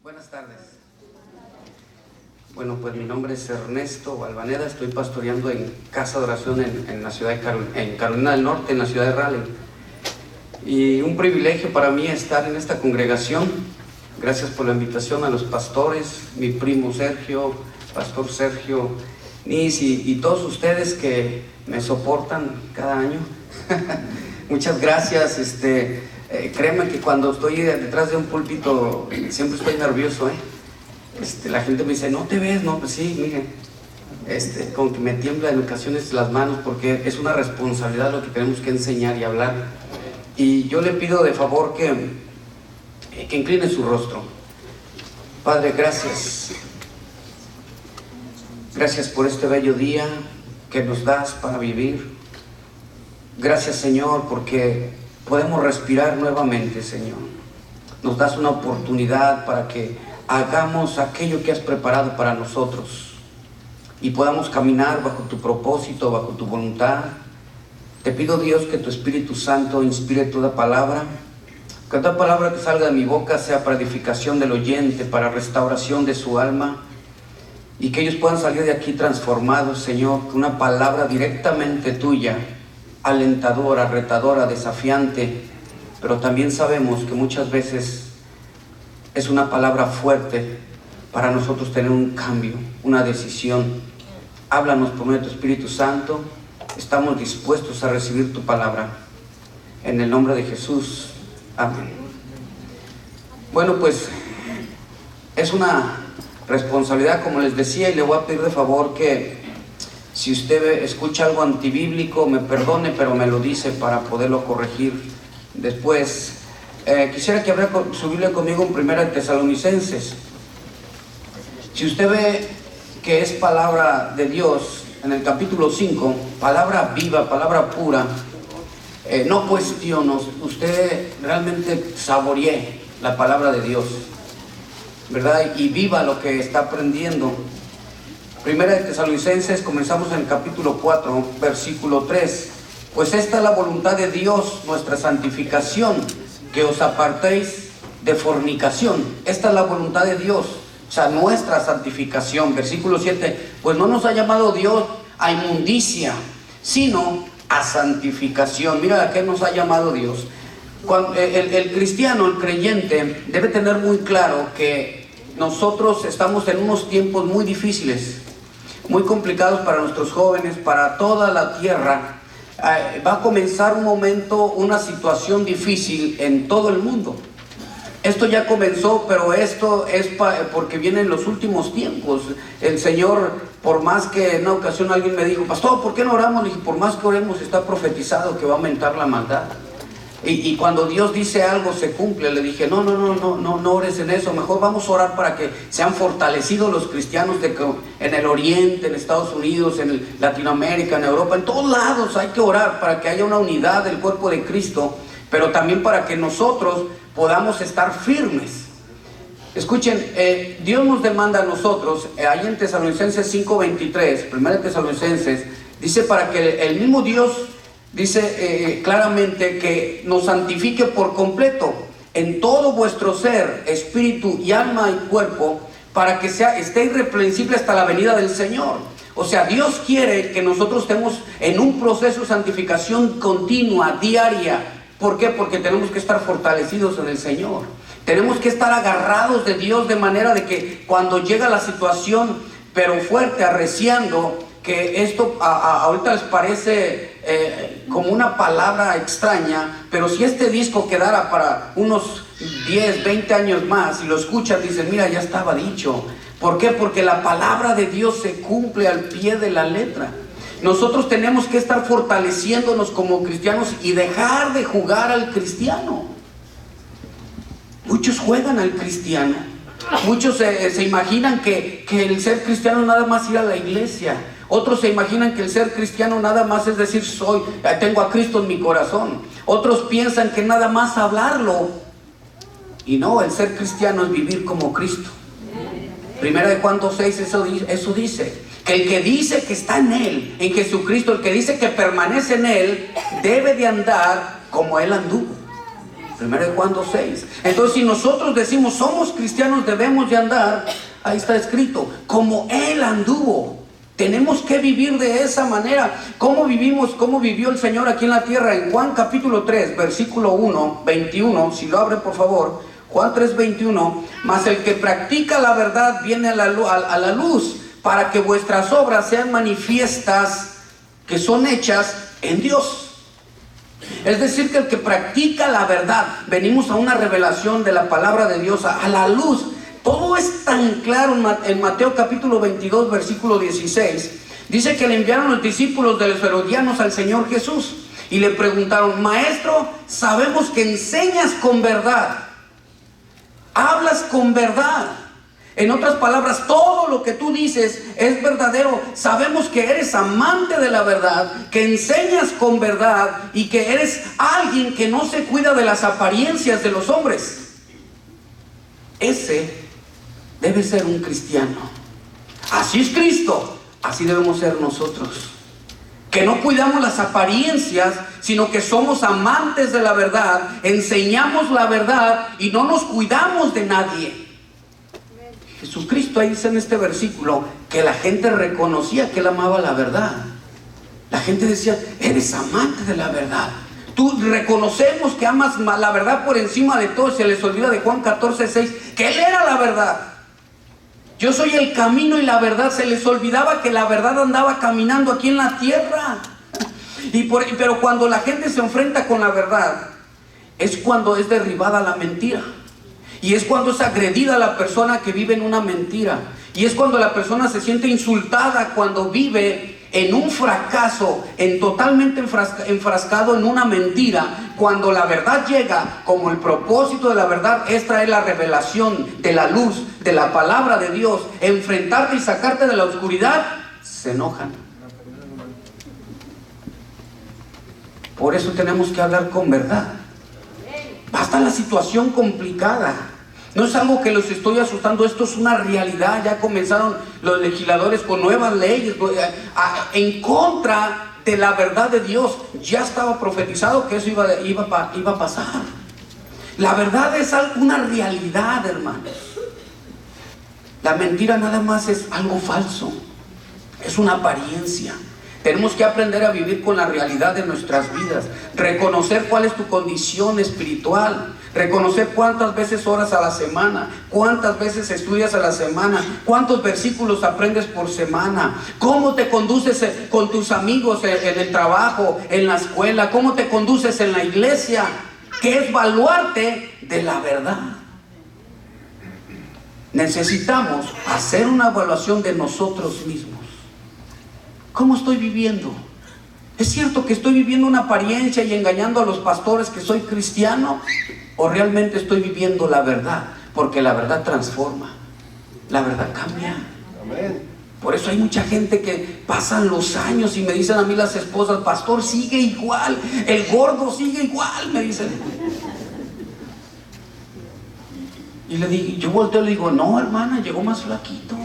Buenas tardes. Bueno, pues mi nombre es Ernesto Balvaneda, estoy pastoreando en Casa de Oración en la ciudad en Carolina del Norte, en la ciudad de Raleigh. Y un privilegio para mí estar en esta congregación. Gracias por la invitación a los pastores, mi primo Sergio, pastor Sergio Nis y todos ustedes que me soportan cada año. Muchas gracias. Créeme que cuando estoy detrás de un púlpito siempre estoy nervioso, la gente me dice, ¿no te ves? No, pues sí, miren, como que me tiembla en ocasiones las manos porque es una responsabilidad lo que tenemos que enseñar y hablar. Y yo le pido de favor que incline su rostro. Padre, gracias. Gracias por este bello día que nos das para vivir. Gracias, Señor, porque podemos respirar nuevamente, Señor. Nos das una oportunidad para que hagamos aquello que has preparado para nosotros y podamos caminar bajo tu propósito, bajo tu voluntad. Te pido, Dios, que tu Espíritu Santo inspire toda palabra, que toda palabra que salga de mi boca sea para edificación del oyente, para restauración de su alma, y que ellos puedan salir de aquí transformados, Señor, con una palabra directamente tuya, alentadora, retadora, desafiante, pero también sabemos que muchas veces es una palabra fuerte para nosotros tener un cambio, una decisión. Háblanos por medio de tu Espíritu Santo. Estamos dispuestos a recibir tu palabra. En el nombre de Jesús. Amén. Bueno, pues es una responsabilidad, como les decía, y le voy a pedir de favor que si usted escucha algo antibíblico, me perdone, pero me lo dice para poderlo corregir después. Quisiera que abriera su Biblia conmigo en 1 Tesalonicenses. Si usted ve que es palabra de Dios, en el capítulo 5, palabra viva, palabra pura, no cuestiono, usted realmente saboree la palabra de Dios, ¿verdad? Y viva lo que está aprendiendo. 1 Tesalonicenses, comenzamos en el capítulo 4, versículo 3. Pues esta es la voluntad de Dios, nuestra santificación, que os apartéis de fornicación. Esta es la voluntad de Dios, o sea, nuestra santificación. Versículo 7, pues no nos ha llamado Dios a inmundicia, sino a santificación. Mira a qué nos ha llamado Dios. Cuando el cristiano, el creyente, debe tener muy claro que nosotros estamos en unos tiempos muy difíciles, muy complicados para nuestros jóvenes, para toda la tierra. Va a comenzar un momento, una situación difícil en todo el mundo. Esto ya comenzó, pero esto es porque vienen los últimos tiempos. El Señor, por más que en una ocasión alguien me dijo, pastor, ¿por qué no oramos? Le dije, por más que oremos, está profetizado que va a aumentar la maldad. Y cuando Dios dice algo se cumple. Le dije, no ores en eso, mejor vamos a orar para que sean fortalecidos los cristianos en el Oriente, en Estados Unidos, en Latinoamérica, en Europa, en todos lados hay que orar para que haya una unidad del cuerpo de Cristo, pero también para que nosotros podamos estar firmes. Escuchen, Dios nos demanda a nosotros, ahí en Tesalonicenses 5:23, 1 Tesalonicenses, dice para que el mismo Dios dice claramente que nos santifique por completo en todo vuestro ser, espíritu y alma y cuerpo, para que esté irreprensible hasta la venida del Señor. O sea, Dios quiere que nosotros estemos en un proceso de santificación continua, diaria. ¿Por qué? Porque tenemos que estar fortalecidos en el Señor. Tenemos que estar agarrados de Dios de manera de que cuando llega la situación, pero fuerte, arreciando, que esto ahorita les parece como una palabra extraña, pero si este disco quedara para unos 10, 20 años más y lo escuchan, dicen, mira, ya estaba dicho. ¿Por qué? Porque la palabra de Dios se cumple al pie de la letra. Nosotros tenemos que estar fortaleciéndonos como cristianos y dejar de jugar al cristiano. Muchos juegan al cristiano. Muchos se imaginan que el ser cristiano nada más ir a la iglesia. Otros se imaginan que el ser cristiano nada más es decir, tengo a Cristo en mi corazón. Otros piensan que nada más hablarlo. Y no, el ser cristiano es vivir como Cristo. 1 Juan 2:6, eso dice. Que el que dice que está en Él, en Jesucristo, el que dice que permanece en Él, debe de andar como Él anduvo. 1 Juan 2:6. Entonces, si nosotros decimos somos cristianos, debemos de andar, ahí está escrito, como Él anduvo. Tenemos que vivir de esa manera. ¿Cómo vivimos? ¿Cómo vivió el Señor aquí en la tierra? En Juan capítulo 3, versículo 1, 21, si lo abre por favor. Juan 3, 21. Mas el que practica la verdad viene a la luz, para que vuestras obras sean manifiestas, que son hechas en Dios. Es decir, que el que practica la verdad, venimos a una revelación de la palabra de Dios, a la luz. Todo es tan claro en Mateo capítulo 22, versículo 16. Dice que le enviaron los discípulos de los herodianos al Señor Jesús y le preguntaron: Maestro, sabemos que enseñas con verdad, hablas con verdad. En otras palabras, todo lo que tú dices es verdadero. Sabemos que eres amante de la verdad, que enseñas con verdad y que eres alguien que no se cuida de las apariencias de los hombres. Ese debe ser un cristiano. Así es Cristo, así debemos ser nosotros. Que no cuidamos las apariencias, sino que somos amantes de la verdad, enseñamos la verdad y no nos cuidamos de nadie. Jesucristo ahí dice en este versículo que la gente reconocía que Él amaba la verdad. La gente decía: eres amante de la verdad. Tú reconocemos que amas la verdad por encima de todo. Se les olvida de Juan 14:6 que Él era la verdad. Yo soy el camino y la verdad. Se les olvidaba que la verdad andaba caminando aquí en la tierra. Pero cuando la gente se enfrenta con la verdad, es cuando es derribada la mentira. Y es cuando es agredida la persona que vive en una mentira. Y es cuando la persona se siente insultada, cuando vive en un fracaso, totalmente enfrascado en una mentira. Cuando la verdad llega, como el propósito de la verdad es traer la revelación de la luz, de la palabra de Dios, enfrentarte y sacarte de la oscuridad, se enojan. Por eso tenemos que hablar con verdad. Basta la situación complicada. No es algo que los estoy asustando, esto es una realidad. Ya comenzaron los legisladores con nuevas leyes en contra de la verdad de Dios. Ya estaba profetizado que eso iba a pasar. La verdad es una realidad, hermanos. La mentira nada más es algo falso, es una apariencia. Tenemos que aprender a vivir con la realidad de nuestras vidas, reconocer cuál es tu condición espiritual, reconocer cuántas veces oras a la semana, cuántas veces estudias a la semana, cuántos versículos aprendes por semana, cómo te conduces con tus amigos en el trabajo, en la escuela, cómo te conduces en la iglesia, que es evaluarte de la verdad. Necesitamos hacer una evaluación de nosotros mismos. ¿Cómo estoy viviendo? ¿Es cierto que estoy viviendo una apariencia y engañando a los pastores que soy cristiano? ¿O realmente estoy viviendo la verdad? Porque la verdad transforma, la verdad cambia. Amén. Por eso hay mucha gente que pasan los años y me dicen a mí las esposas: pastor, sigue igual, el gordo sigue igual, me dicen. Y yo volteo y le digo: no, hermana, llegó más flaquito.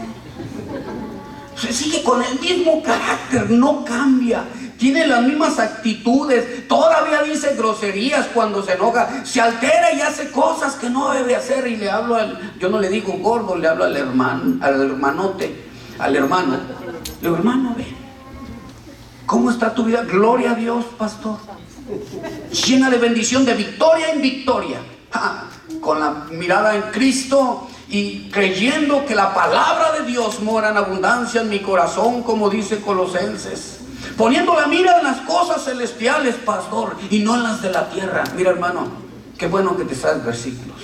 Sigue con el mismo carácter, no cambia, tiene las mismas actitudes, todavía dice groserías cuando se enoja, se altera y hace cosas que no debe hacer. Y le hablo yo no le digo gordo, le hablo al hermanote, al hermano. Le digo: hermano, ve, ¿cómo está tu vida? Gloria a Dios, pastor, llena de bendición, de victoria en victoria, con la mirada en Cristo y creyendo que la palabra de Dios mora en abundancia en mi corazón, como dice Colosenses, poniendo la mira en las cosas celestiales, pastor, y no en las de la tierra. Mira, hermano, qué bueno que te sabes versículos.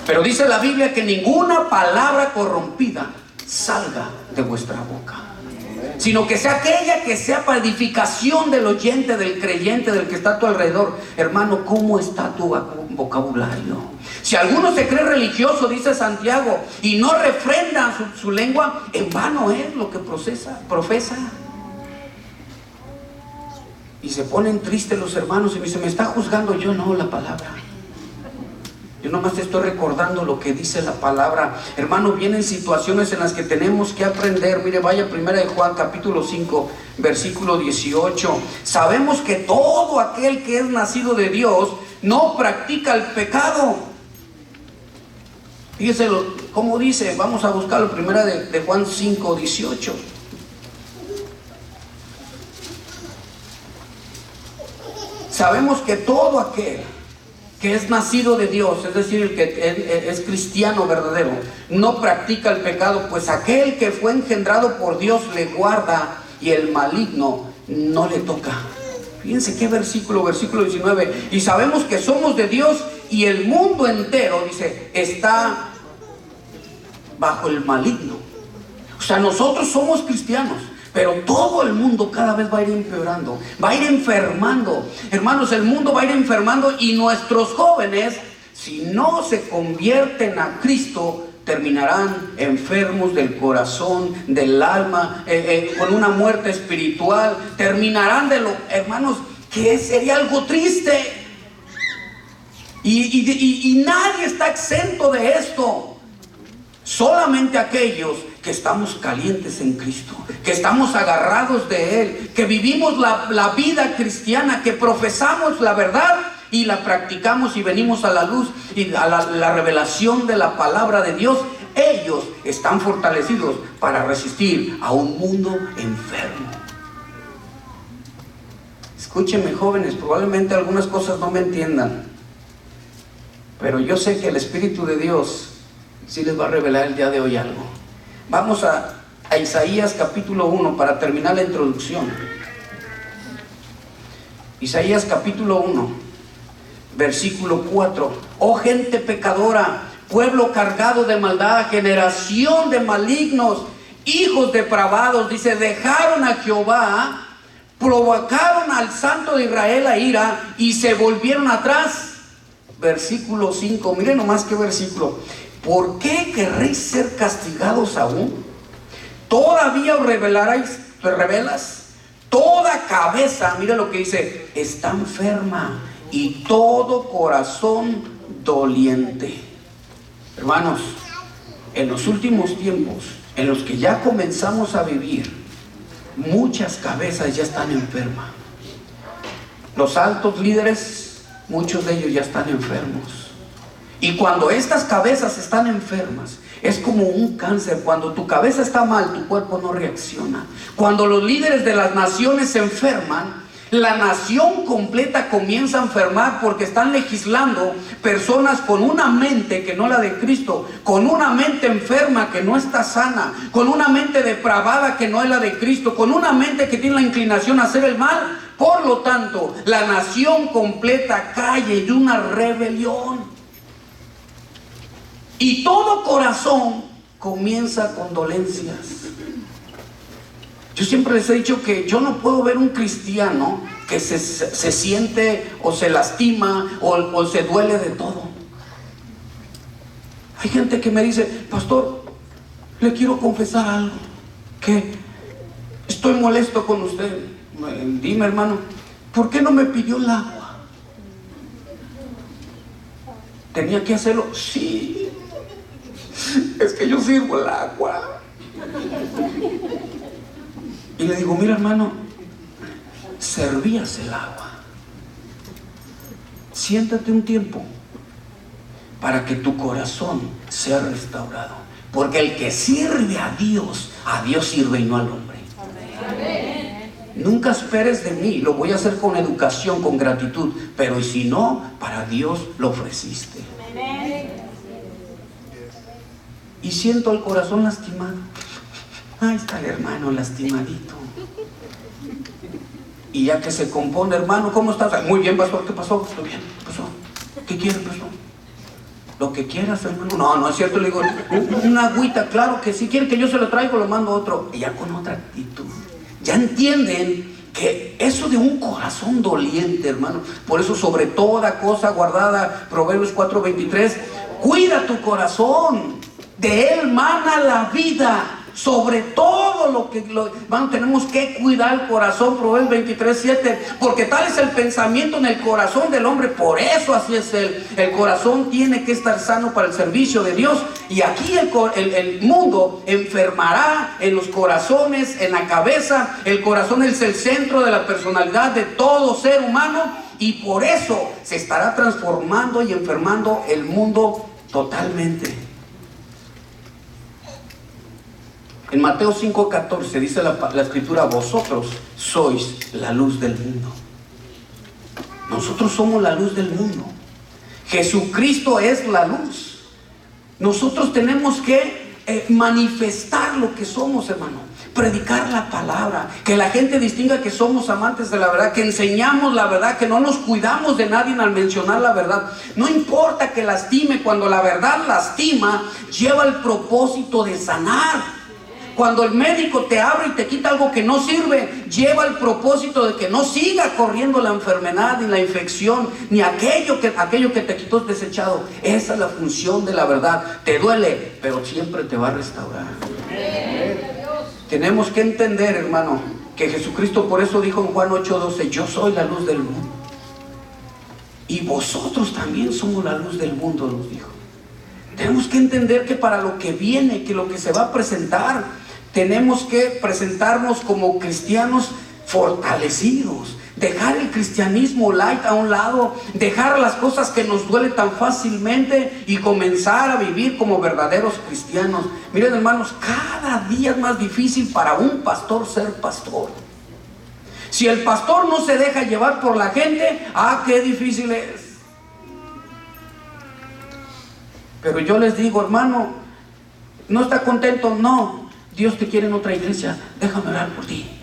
Pero dice la Biblia que ninguna palabra corrompida salga de vuestra boca, sino que sea aquella que sea para edificación del oyente, del creyente, del que está a tu alrededor. Hermano, ¿cómo está tu vocabulario? Si alguno se cree religioso, dice Santiago, y no refrenda su lengua, en vano es lo que profesa. Y se ponen tristes los hermanos y me dicen: ¿me está juzgando? Yo no, la palabra. Yo nomás te estoy recordando lo que dice la palabra. Hermano, vienen situaciones en las que tenemos que aprender. Mire, vaya 1 Juan capítulo 5, versículo 18. Sabemos que todo aquel que es nacido de Dios no practica el pecado. Fíjese cómo dice, vamos a buscarlo, primera de Juan 5, 18. Sabemos que todo aquel que es nacido de Dios, es decir, el que es cristiano verdadero, no practica el pecado, pues aquel que fue engendrado por Dios le guarda y el maligno no le toca. Fíjense qué versículo 19. Y sabemos que somos de Dios y el mundo entero, dice, está bajo el maligno. O sea, nosotros somos cristianos, pero todo el mundo cada vez va a ir empeorando, va a ir enfermando. Hermanos, el mundo va a ir enfermando y nuestros jóvenes, si no se convierten a Cristo, terminarán enfermos del corazón, del alma, con una muerte espiritual. Terminarán hermanos, que sería algo triste. Y nadie está exento de esto. Solamente aquellos que estamos calientes en Cristo, que estamos agarrados de Él, que vivimos la vida cristiana, que profesamos la verdad y la practicamos y venimos a la luz y a la revelación de la palabra de Dios, ellos están fortalecidos para resistir a un mundo enfermo. Escúchenme, jóvenes, probablemente algunas cosas no me entiendan, pero yo sé que el Espíritu de Dios sí les va a revelar el día de hoy algo. Vamos a Isaías capítulo 1 para terminar la introducción. Isaías capítulo 1, versículo 4. Oh gente pecadora, pueblo cargado de maldad, generación de malignos, hijos depravados, dice, dejaron a Jehová, provocaron al Santo de Israel a ira y se volvieron atrás. Versículo 5, miren nomás qué versículo. ¿Por qué querréis ser castigados aún? ¿Todavía os rebelas? Toda cabeza, mira lo que dice, está enferma y todo corazón doliente. Hermanos, en los últimos tiempos, en los que ya comenzamos a vivir, muchas cabezas ya están enfermas. Los altos líderes, muchos de ellos ya están enfermos. Y cuando estas cabezas están enfermas, es como un cáncer. Cuando tu cabeza está mal, tu cuerpo no reacciona. Cuando los líderes de las naciones se enferman, la nación completa comienza a enfermar, porque están legislando personas con una mente que no la de Cristo, con una mente enferma que no está sana, con una mente depravada que no es la de Cristo, con una mente que tiene la inclinación a hacer el mal. Por lo tanto, la nación completa cae en una rebelión. Y todo corazón comienza con dolencias. Yo siempre les he dicho que yo no puedo ver un cristiano que se siente o se lastima o se duele de todo. Hay gente que me dice, pastor, le quiero confesar algo, que estoy molesto con usted. Dime, hermano, ¿por qué no me pidió el agua? ¿Tenía que hacerlo? Sí. Es que yo sirvo el agua. Y le digo, mira, hermano, servías el agua. Siéntate un tiempo para que tu corazón sea restaurado. Porque el que sirve a Dios sirve y no al hombre. Amén. Nunca esperes de mí, lo voy a hacer con educación, con gratitud. Pero y si no, para Dios lo ofreciste. Amén. Y siento el corazón lastimado. Ahí está el hermano lastimadito. Y ya que se compone, hermano, ¿cómo estás? Muy bien, pastor, ¿qué pasó? Estoy bien, ¿qué pasó? ¿Qué quieres, pastor? Lo que quieras, hermano. No, no es cierto, le digo, una agüita, claro que si quiere que yo se lo traigo, lo mando a otro. Y ya con otra actitud. Ya entienden que eso de un corazón doliente, hermano. Por eso, sobre toda cosa guardada, Proverbios 4:23, cuida tu corazón. De él mana la vida. Sobre todo tenemos que cuidar el corazón, Proverbios 23:7, porque tal es el pensamiento en el corazón del hombre. Por eso así es el corazón tiene que estar sano para el servicio de Dios. Y aquí el mundo enfermará en los corazones, en la cabeza. El corazón es el centro de la personalidad de todo ser humano, y por eso se estará transformando y enfermando el mundo totalmente. En Mateo 5:14 dice la escritura: vosotros sois la luz del mundo. Nosotros somos la luz del mundo. Jesucristo es la luz. Nosotros tenemos que manifestar lo que somos, hermano. Predicar la palabra, que la gente distinga que somos amantes de la verdad, que enseñamos la verdad, que no nos cuidamos de nadie al mencionar la verdad. No importa que lastime, cuando la verdad lastima, lleva el propósito de sanar. Cuando el médico te abre y te quita algo que no sirve, lleva el propósito de que no siga corriendo la enfermedad, ni la infección, ni aquello que te quitó desechado. Esa es la función de la verdad. Te duele, pero siempre te va a restaurar. Tenemos que entender, hermano, que Jesucristo por eso dijo en Juan 8:12: yo soy la luz del mundo. Y vosotros también somos la luz del mundo, nos dijo. Tenemos que entender que para lo que viene, que lo que se va a presentar, tenemos que presentarnos como cristianos fortalecidos. Dejar el cristianismo light a un lado, dejar las cosas que nos duelen tan fácilmente y comenzar a vivir como verdaderos cristianos. Miren, hermanos, cada día es más difícil para un pastor ser pastor. Si el pastor no se deja llevar por la gente, qué difícil es. Pero yo les digo, hermano, ¿no está contento? No, Dios te quiere en otra iglesia, déjame orar por ti.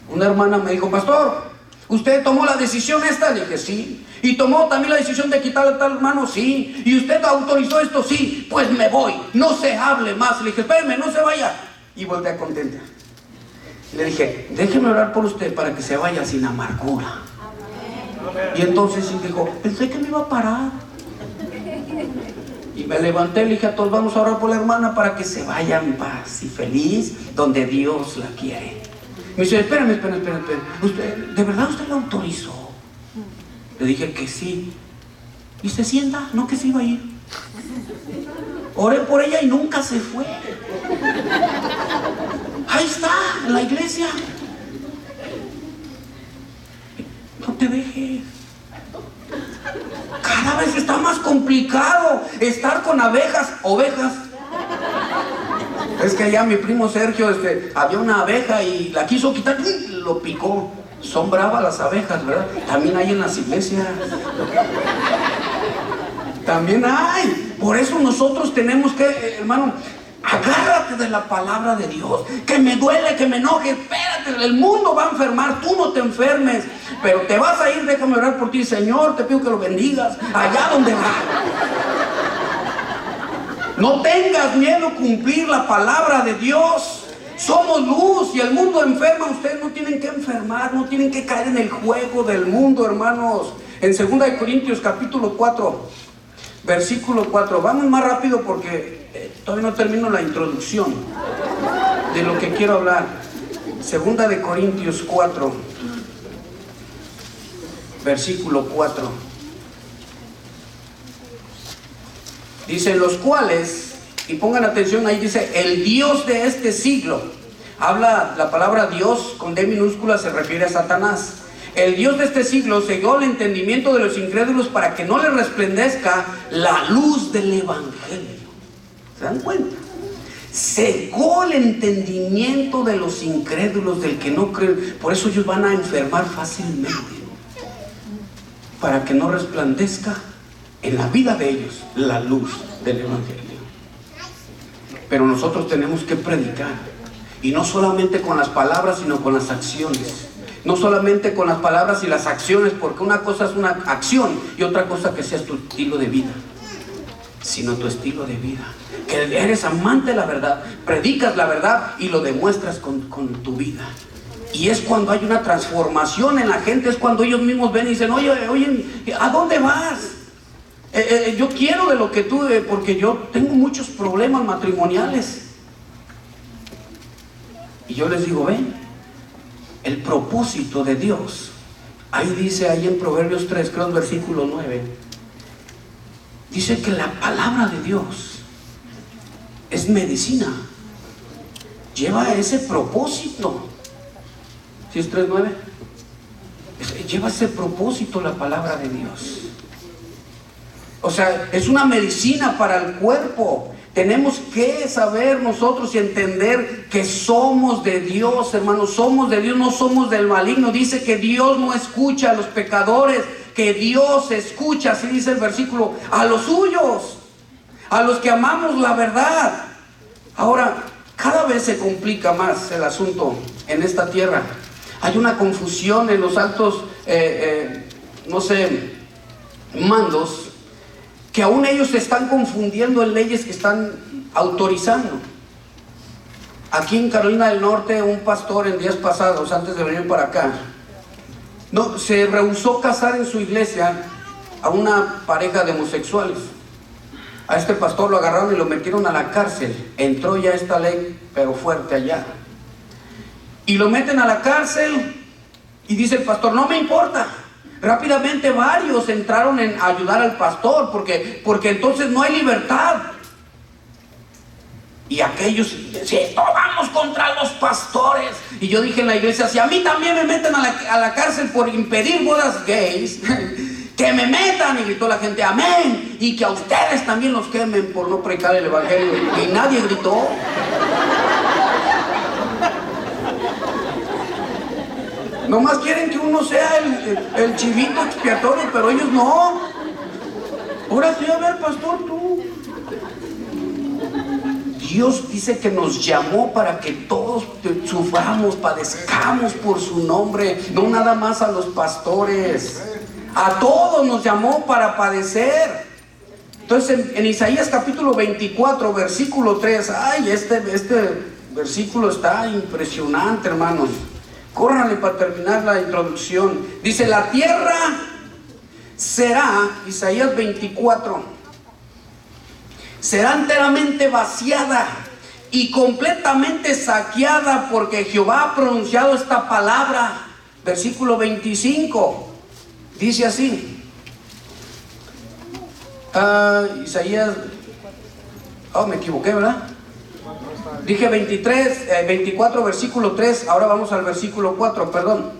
Una hermana me dijo: pastor, ¿usted tomó la decisión esta? Le dije: sí. ¿Y tomó también la decisión de quitarle a tal hermano? Sí. ¿Y usted autorizó esto? Sí. Pues me voy, no se hable más. Le dije: espéreme, no se vaya. Y volteé contenta. Le dije: déjeme orar por usted para que se vaya sin amargura. Y entonces dijo: pensé que me iba a parar. Y me levanté y le dije a todos: vamos a orar por la hermana para que se vaya en paz y feliz donde Dios la quiere. Me dice: espérame. ¿Usted, de verdad usted la autorizó? Le dije que sí. Y se sienta, no que se iba a ir. Oré por ella y nunca se fue. Ahí está, en la iglesia. No te dejes. Cada vez está más complicado estar con ovejas. Es que allá mi primo Sergio, había una abeja y la quiso quitar y lo picó. Son bravas las abejas, ¿verdad? También hay en las iglesias. También hay. Por eso nosotros tenemos que, hermano, agárrate de la palabra de Dios. Que me duele, que me enoje, espérate, el mundo va a enfermar, tú no te enfermes. Pero te vas a ir, déjame orar por ti. Señor, te pido que lo bendigas allá donde vas. No tengas miedo a cumplir la palabra de Dios. Somos luz y el mundo enferma. Ustedes no tienen que enfermar, no tienen que caer en el juego del mundo, hermanos. En 2 Corintios capítulo 4, versículo 4. Vamos más rápido porque todavía no termino la introducción de lo que quiero hablar. 2 Corintios 4, versículo 4. Dice: los cuales, y pongan atención, ahí dice el Dios de este siglo. Habla la palabra Dios con D minúscula, se refiere a Satanás. El Dios de este siglo cegó el entendimiento de los incrédulos para que no les resplandezca la luz del evangelio. ¿Se dan cuenta? Cegó el entendimiento de los incrédulos, del que no creen. Por eso ellos van a enfermar fácilmente, para que no resplandezca en la vida de ellos la luz del evangelio. Pero nosotros tenemos que predicar, y no solamente con las palabras, sino con las acciones. No solamente con las palabras y las acciones, porque una cosa es una acción y otra cosa que sea tu estilo de vida, sino tu estilo de vida. Que eres amante de la verdad, predicas la verdad y lo demuestras con tu vida. Y es cuando hay una transformación en la gente, es cuando ellos mismos ven y dicen: oye, ¿a dónde vas? Yo quiero de lo que tú, porque yo tengo muchos problemas matrimoniales. Y yo les digo, ven, el propósito de Dios, ahí dice, ahí en Proverbios 3, creo en versículo 9, dice que la palabra de Dios es medicina, lleva ese propósito. ¿Sí es 3:9? Lleva ese propósito la palabra de Dios. O sea, es una medicina para el cuerpo. Tenemos que saber nosotros y entender que somos de Dios, hermanos, somos de Dios, no somos del maligno. Dice que Dios no escucha a los pecadores, que Dios escucha, así dice el versículo, a los suyos, a los que amamos la verdad. Ahora, cada vez se complica más el asunto en esta tierra. Hay una confusión en los altos, mandos, que aún ellos se están confundiendo en leyes que están autorizando. Aquí en Carolina del Norte, un pastor en días pasados, antes de venir para acá, se rehusó casar en su iglesia a una pareja de homosexuales. A este pastor lo agarraron y lo metieron a la cárcel. Entró ya esta ley, pero fuerte allá. Y lo meten a la cárcel y dice el pastor, no me importa. Rápidamente varios entraron en ayudar al pastor porque entonces no hay libertad. Y aquellos, sí, vamos contra los pastores. Y yo dije en la iglesia, si a mí también me meten a la cárcel por impedir bodas gays, que me metan. Y gritó la gente, amén. Y que a ustedes también los quemen por no predicar el evangelio. Y nadie gritó. Nomás quieren que uno sea el chivito expiatorio, pero ellos no. Ahora sí, a ver, pastor, tú. Dios dice que nos llamó para que todos suframos, padezcamos por su nombre, no nada más a los pastores. A todos nos llamó para padecer. Entonces en Isaías capítulo 24, versículo 3, ay, este versículo está impresionante, hermanos. Córranle para terminar la introducción. Dice, la tierra será, Isaías 24, será enteramente vaciada y completamente saqueada porque Jehová ha pronunciado esta palabra. Versículo 25, dice así. Isaías, me equivoqué, ¿verdad? Dije 24, versículo 3, ahora vamos al versículo 4, perdón.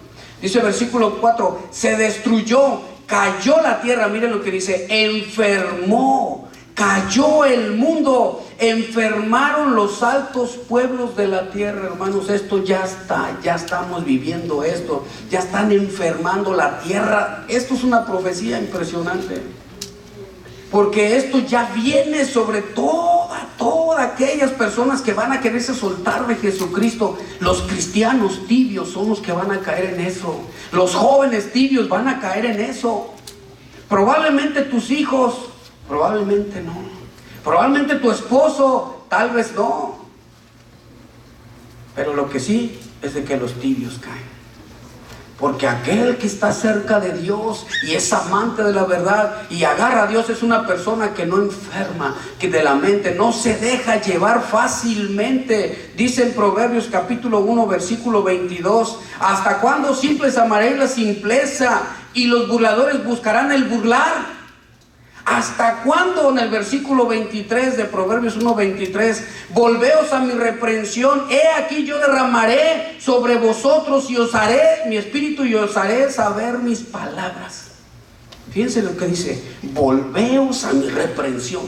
Dice versículo 4, se destruyó, cayó la tierra, miren lo que dice, enfermó, cayó el mundo, enfermaron los altos pueblos de la tierra, hermanos, esto ya está, ya estamos viviendo esto, ya están enfermando la tierra. Esto es una profecía impresionante. Porque esto ya viene sobre todas aquellas personas que van a quererse soltar de Jesucristo. Los cristianos tibios son los que van a caer en eso. Los jóvenes tibios van a caer en eso. Probablemente tus hijos, probablemente no. Probablemente tu esposo, tal vez no. Pero lo que sí es de que los tibios caen. Porque aquel que está cerca de Dios y es amante de la verdad y agarra a Dios es una persona que no enferma, que de la mente no se deja llevar fácilmente. Dice en Proverbios capítulo 1 versículo 22, ¿hasta cuándo simples amaréis la simpleza y los burladores buscarán el burlar? ¿Hasta cuándo? En el versículo 23 de Proverbios 1:23, volveos a mi reprensión, he aquí yo derramaré sobre vosotros y os haré mi espíritu y os haré saber mis palabras. Fíjense lo que dice, volveos a mi reprensión.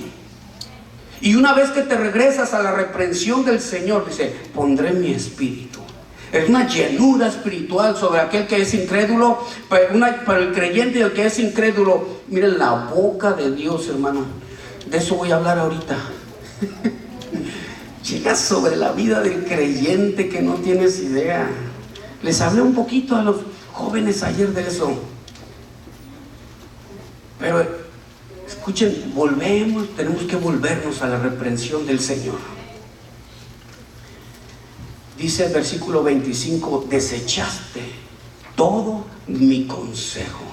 Y una vez que te regresas a la reprensión del Señor, dice, pondré mi espíritu. Es una llenura espiritual sobre aquel que es incrédulo, para el creyente y el que es incrédulo. Miren la boca de Dios, hermano. De eso voy a hablar ahorita. Llega sobre la vida del creyente que no tienes idea. Les hablé un poquito a los jóvenes ayer de eso. Pero escuchen, tenemos que volvernos a la reprensión del Señor. Dice el versículo 25, desechaste todo mi consejo.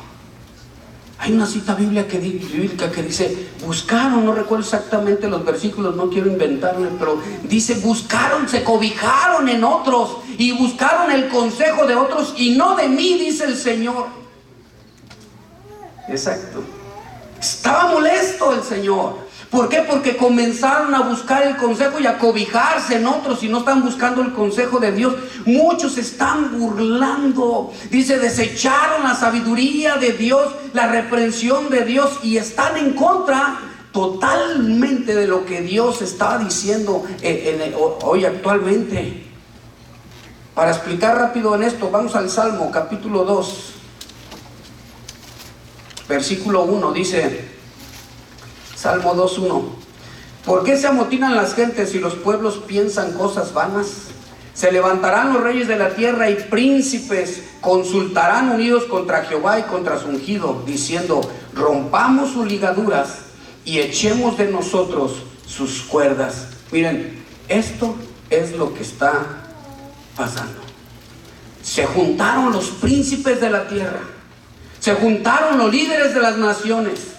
Hay una cita bíblica que dice, buscaron, no recuerdo exactamente los versículos, no quiero inventarme, pero dice, buscaron, se cobijaron en otros y buscaron el consejo de otros y no de mí, dice el Señor. Exacto. Estaba molesto el Señor. ¿Por qué? Porque comenzaron a buscar el consejo y a cobijarse en otros y no están buscando el consejo de Dios. Muchos están burlando. Dice, desecharon la sabiduría de Dios, la reprensión de Dios y están en contra totalmente de lo que Dios está diciendo hoy actualmente. Para explicar rápido en esto, vamos al Salmo capítulo 2, versículo 1, dice... Salmo 2:1. ¿Por qué se amotinan las gentes y los pueblos piensan cosas vanas? Se levantarán los reyes de la tierra y príncipes consultarán unidos contra Jehová y contra su ungido, diciendo, rompamos sus ligaduras y echemos de nosotros sus cuerdas. Miren, esto es lo que está pasando. Se juntaron los príncipes de la tierra, se juntaron los líderes de las naciones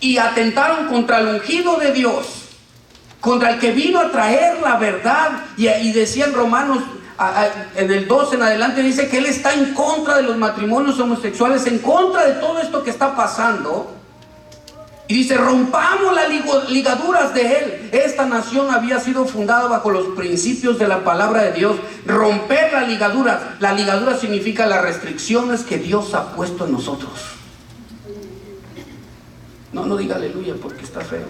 y atentaron contra el ungido de Dios, contra el que vino a traer la verdad. Y decía en Romanos, en el 2 en adelante, dice que él está en contra de los matrimonios homosexuales, en contra de todo esto que está pasando. Y dice, rompamos las ligaduras de él. Esta nación había sido fundada bajo los principios de la palabra de Dios. Romper las ligaduras. La ligadura significa las restricciones que Dios ha puesto en nosotros. No diga aleluya porque está feo.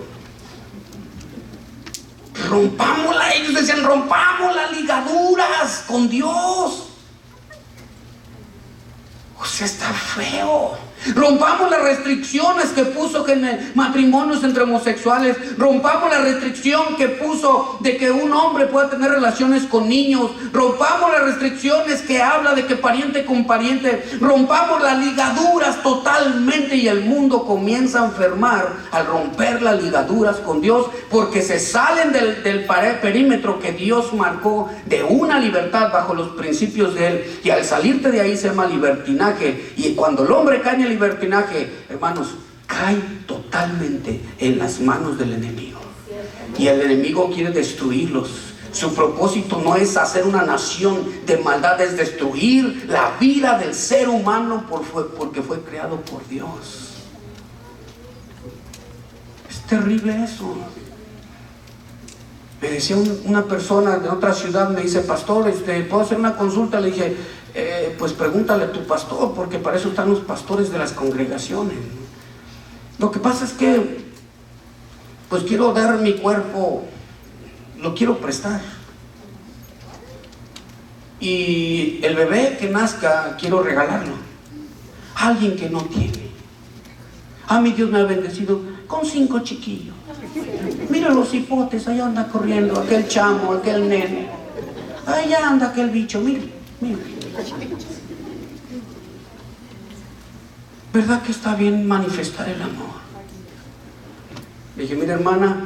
Rompámosla, ellos decían, rompamos las ligaduras con Dios. O sea, está feo. Rompamos las restricciones que puso en matrimonios entre homosexuales. Rompamos la restricción que puso de que un hombre pueda tener relaciones con niños. Rompamos las restricciones que habla de que pariente con pariente. Rompamos las ligaduras totalmente y el mundo comienza a enfermar al romper las ligaduras con Dios, porque se salen del perímetro que Dios marcó de una libertad bajo los principios de Él, y al salirte de ahí se llama libertinaje. Y cuando el hombre cae en libertinaje, hermanos, cae totalmente en las manos del enemigo, y el enemigo quiere destruirlos. Su propósito no es hacer una nación de maldad, es destruir la vida del ser humano porque fue creado por Dios. Es terrible eso. Me decía una persona de otra ciudad, me dice, pastor, ¿puedo hacer una consulta? Le dije, pues pregúntale a tu pastor, porque para eso están los pastores de las congregaciones. Lo que pasa es que pues quiero dar mi cuerpo, lo quiero prestar, y el bebé que nazca quiero regalarlo a alguien que no tiene. A mí Dios me ha bendecido con 5 chiquillos. Mira los hipotes, allá anda corriendo aquel chamo, aquel nene, allá anda aquel bicho, mira. ¿Verdad que está bien manifestar el amor? Le dije, mira hermana,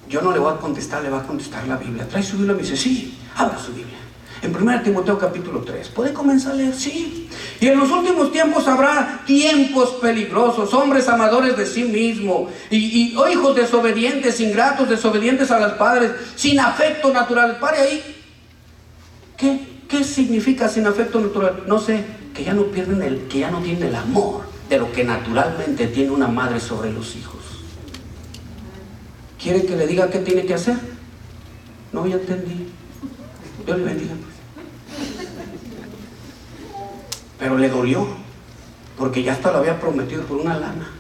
yo no le voy a contestar, le va a contestar la Biblia. ¿Trae su Biblia? Me dice, sí, abra su Biblia. En 1 Timoteo capítulo 3, ¿puede comenzar a leer? Sí. Y en los últimos tiempos habrá tiempos peligrosos, hombres amadores de sí mismos, y hijos desobedientes, ingratos, desobedientes a los padres, sin afecto natural. Pare ahí. ¿Qué significa sin afecto natural? No sé, que ya no pierden que ya no tienen el amor de lo que naturalmente tiene una madre sobre los hijos. ¿Quiere que le diga qué tiene que hacer? No, ya entendí. Dios le bendiga. Pero le dolió, porque ya hasta lo había prometido por una lana.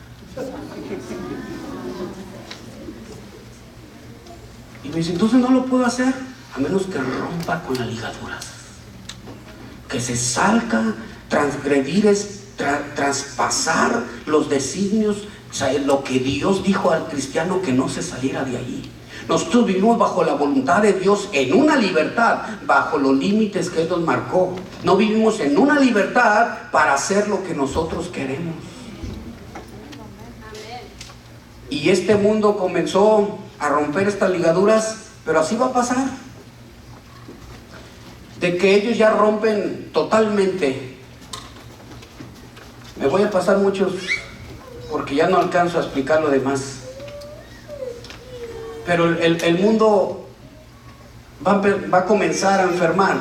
Y me dice, entonces no lo puedo hacer, a menos que rompa con las ligaduras. Que se salga, transgredir es traspasar los designios, o sea, lo que Dios dijo al cristiano, que no se saliera de allí. Nosotros vivimos bajo la voluntad de Dios en una libertad, bajo los límites que Él nos marcó. No vivimos en una libertad para hacer lo que nosotros queremos. Y este mundo comenzó a romper estas ligaduras, pero así va a pasar. De que ellos ya rompen totalmente. Me voy a pasar muchos porque ya no alcanzo a explicar lo demás. Pero el mundo va a comenzar a enfermar,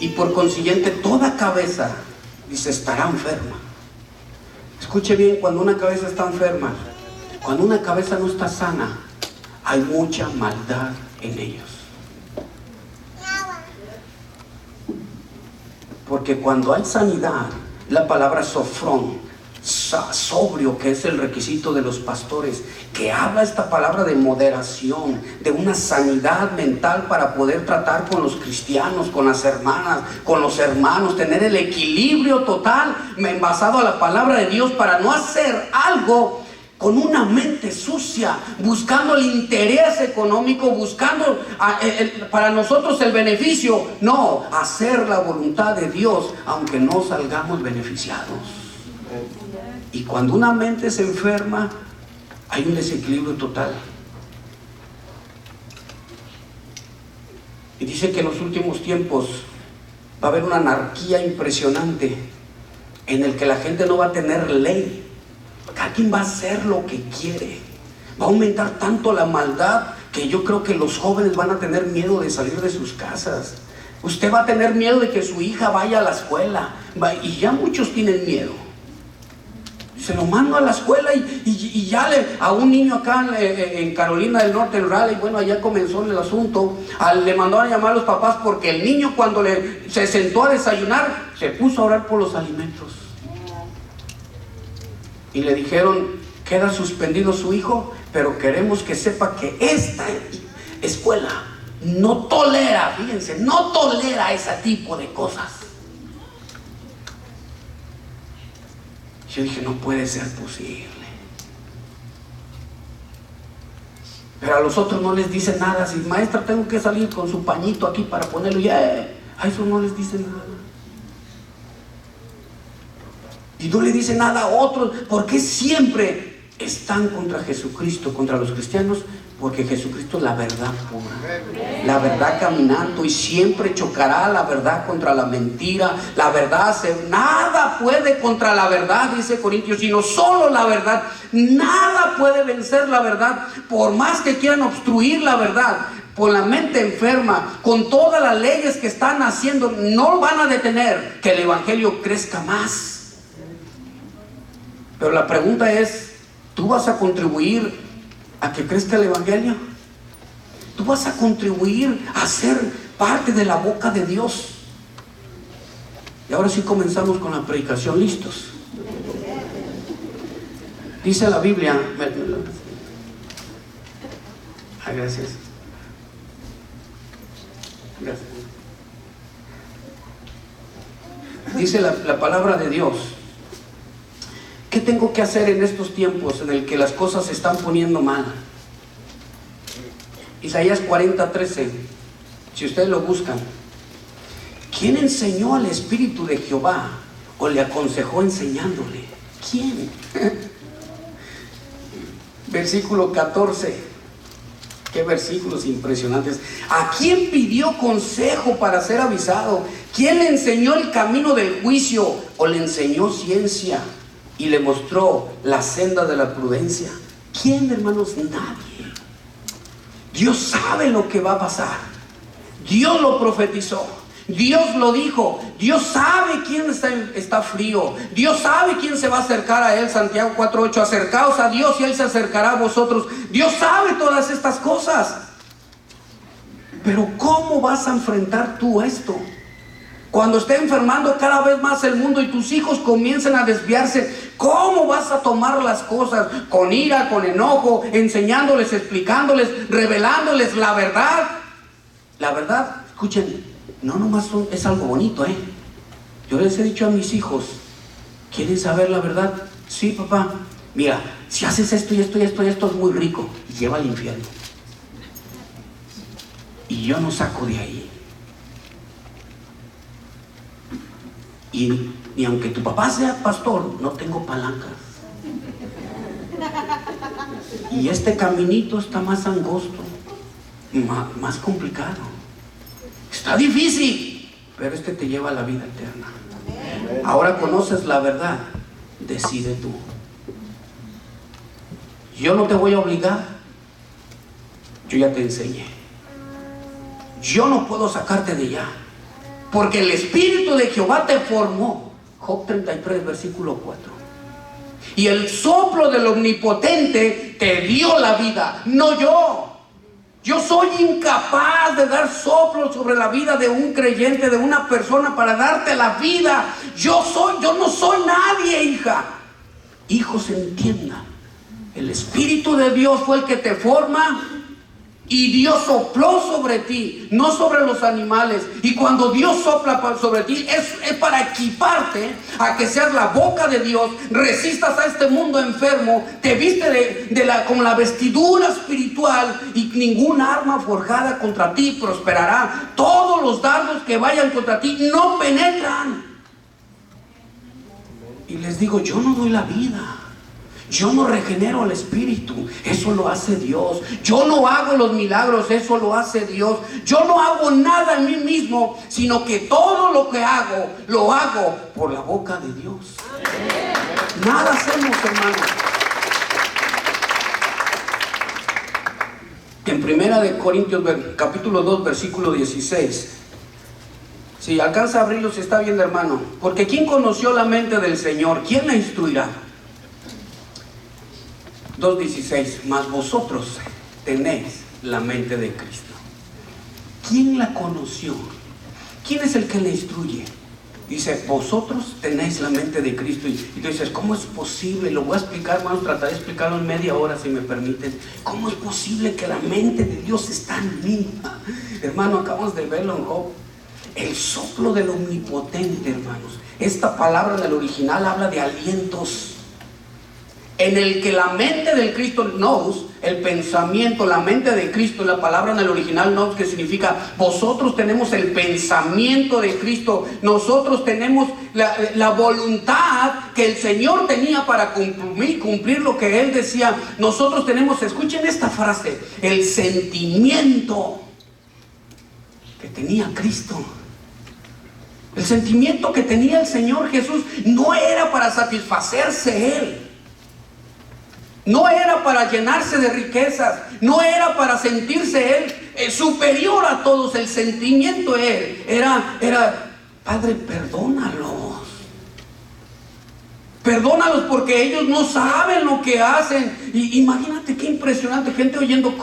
y por consiguiente toda cabeza, dice, estará enferma. Escuche bien, cuando una cabeza está enferma, cuando una cabeza no está sana, hay mucha maldad en ellos. Porque cuando hay sanidad, la palabra sofrón, sobrio, que es el requisito de los pastores, que habla esta palabra de moderación, de una sanidad mental para poder tratar con los cristianos, con las hermanas, con los hermanos, tener el equilibrio total basado a la palabra de Dios, para no hacer algo con una mente sucia, buscando el interés económico, buscando para nosotros el beneficio. No, hacer la voluntad de Dios, aunque no salgamos beneficiados. Y cuando una mente se enferma, hay un desequilibrio total. Y dice que en los últimos tiempos va a haber una anarquía impresionante, en el que la gente no va a tener ley. Cada quien va a hacer lo que quiere. Va a aumentar tanto la maldad que yo creo que los jóvenes van a tener miedo de salir de sus casas. Usted va a tener miedo de que su hija vaya a la escuela, y ya muchos tienen miedo. Se lo mando a la escuela y ya a un niño acá en Carolina del Norte, en Raleigh, bueno, allá comenzó el asunto. Le mandaron a llamar a los papás porque el niño, cuando se sentó a desayunar, se puso a orar por los alimentos. Y le dijeron, queda suspendido su hijo, pero queremos que sepa que esta escuela no tolera, fíjense, no tolera ese tipo de cosas. Yo dije, no puede ser posible. Pero a los otros no les dicen nada. Si maestra, tengo que salir con su pañito aquí para ponerlo, ya, a eso no les dicen nada. Y no le dicen nada a otros. ¿Por qué siempre están contra Jesucristo, contra los cristianos? Porque Jesucristo es la verdad pura, la verdad caminando, y siempre chocará la verdad contra la mentira. La verdad, nada puede contra la verdad, dice Corintios, sino solo la verdad. Nada puede vencer la verdad, por más que quieran obstruir la verdad. Con la mente enferma, con todas las leyes que están haciendo, no van a detener que el evangelio crezca más. Pero la pregunta es, ¿tú vas a contribuir a que crezca el evangelio? ¿Tú vas a contribuir a ser parte de la boca de Dios? Y ahora sí comenzamos con la predicación. ¿Listos? Dice la Biblia, gracias. Gracias. Dice la palabra de Dios, ¿qué tengo que hacer en estos tiempos en el que las cosas se están poniendo mal? Isaías 40:13, si ustedes lo buscan. ¿Quién enseñó al Espíritu de Jehová o le aconsejó enseñándole? ¿Quién? Versículo 14. Qué versículos impresionantes. ¿A quién pidió consejo para ser avisado? ¿Quién le enseñó el camino del juicio o le enseñó ciencia y le mostró la senda de la prudencia? ¿Quién, hermanos? Nadie. Dios sabe lo que va a pasar. Dios lo profetizó. Dios lo dijo. Dios sabe quién está frío. Dios sabe quién se va a acercar a Él. Santiago 4:8, acercaos a Dios y Él se acercará a vosotros. Dios sabe todas estas cosas. Pero ¿cómo vas a enfrentar tú esto? Cuando esté enfermando cada vez más el mundo y tus hijos comiencen a desviarse, ¿cómo vas a tomar las cosas? Con ira, con enojo, enseñándoles, explicándoles, revelándoles la verdad. La verdad, escuchen, no nomás es algo bonito, Yo les he dicho a mis hijos, ¿quieren saber la verdad? Sí, papá. Mira, si haces esto y esto y esto y esto es muy rico, y lleva al infierno. Y yo no saco de ahí. Y aunque tu papá sea pastor, no tengo palancas. Y este caminito está más angosto, más complicado. Está difícil, pero este te lleva a la vida eterna. Ahora conoces la verdad, decide tú. Yo no te voy a obligar, yo ya te enseñé. Yo no puedo sacarte de allá, porque el Espíritu de Jehová te formó. Job 33, versículo 4. Y el soplo del Omnipotente te dio la vida, no yo. Yo soy incapaz de dar soplo sobre la vida de un creyente, de una persona, para darte la vida. Yo no soy nadie, hija. Hijos, entiendan. El Espíritu de Dios fue el que te forma, y Dios sopló sobre ti, no sobre los animales. Y cuando Dios sopla sobre ti, es para equiparte a que seas la boca de Dios, resistas a este mundo enfermo, te viste con la vestidura espiritual, y ninguna arma forjada contra ti prosperará. Todos los dardos que vayan contra ti no penetran. Y les digo, yo no doy la vida, yo no regenero al espíritu, eso lo hace Dios. Yo no hago los milagros, eso lo hace Dios. Yo no hago nada en mí mismo, sino que todo lo que hago, lo hago por la boca de Dios. Nada hacemos, hermanos. En Primera de Corintios, capítulo 2, versículo 16. Si alcanza a abrirlo, se está viendo, hermano. Porque ¿quién conoció la mente del Señor? ¿Quién la instruirá? 2:16. Mas vosotros tenéis la mente de Cristo. ¿Quién la conoció? ¿Quién es el que la instruye? Dice, vosotros tenéis la mente de Cristo. Y tú dices, ¿cómo es posible? Lo voy a explicar, hermanos, trataré de explicarlo en media hora, si me permiten. ¿Cómo es posible que la mente de Dios está en mí? Hermano, acabamos de verlo en Job. El soplo del Omnipotente, hermanos. Esta palabra en el original habla de alientos, en el que la mente del Cristo knows, el pensamiento, la mente de Cristo, la palabra en el original knows, que significa vosotros tenemos el pensamiento de Cristo, nosotros tenemos la voluntad que el Señor tenía para cumplir lo que Él decía. Nosotros tenemos, escuchen esta frase, el sentimiento que tenía Cristo. El sentimiento que tenía el Señor Jesús no era para satisfacerse Él, no era para llenarse de riquezas, no era para sentirse Él superior a todos. El sentimiento Él era, Padre, perdónalos porque ellos no saben lo que hacen. Y imagínate qué impresionante, gente oyendo,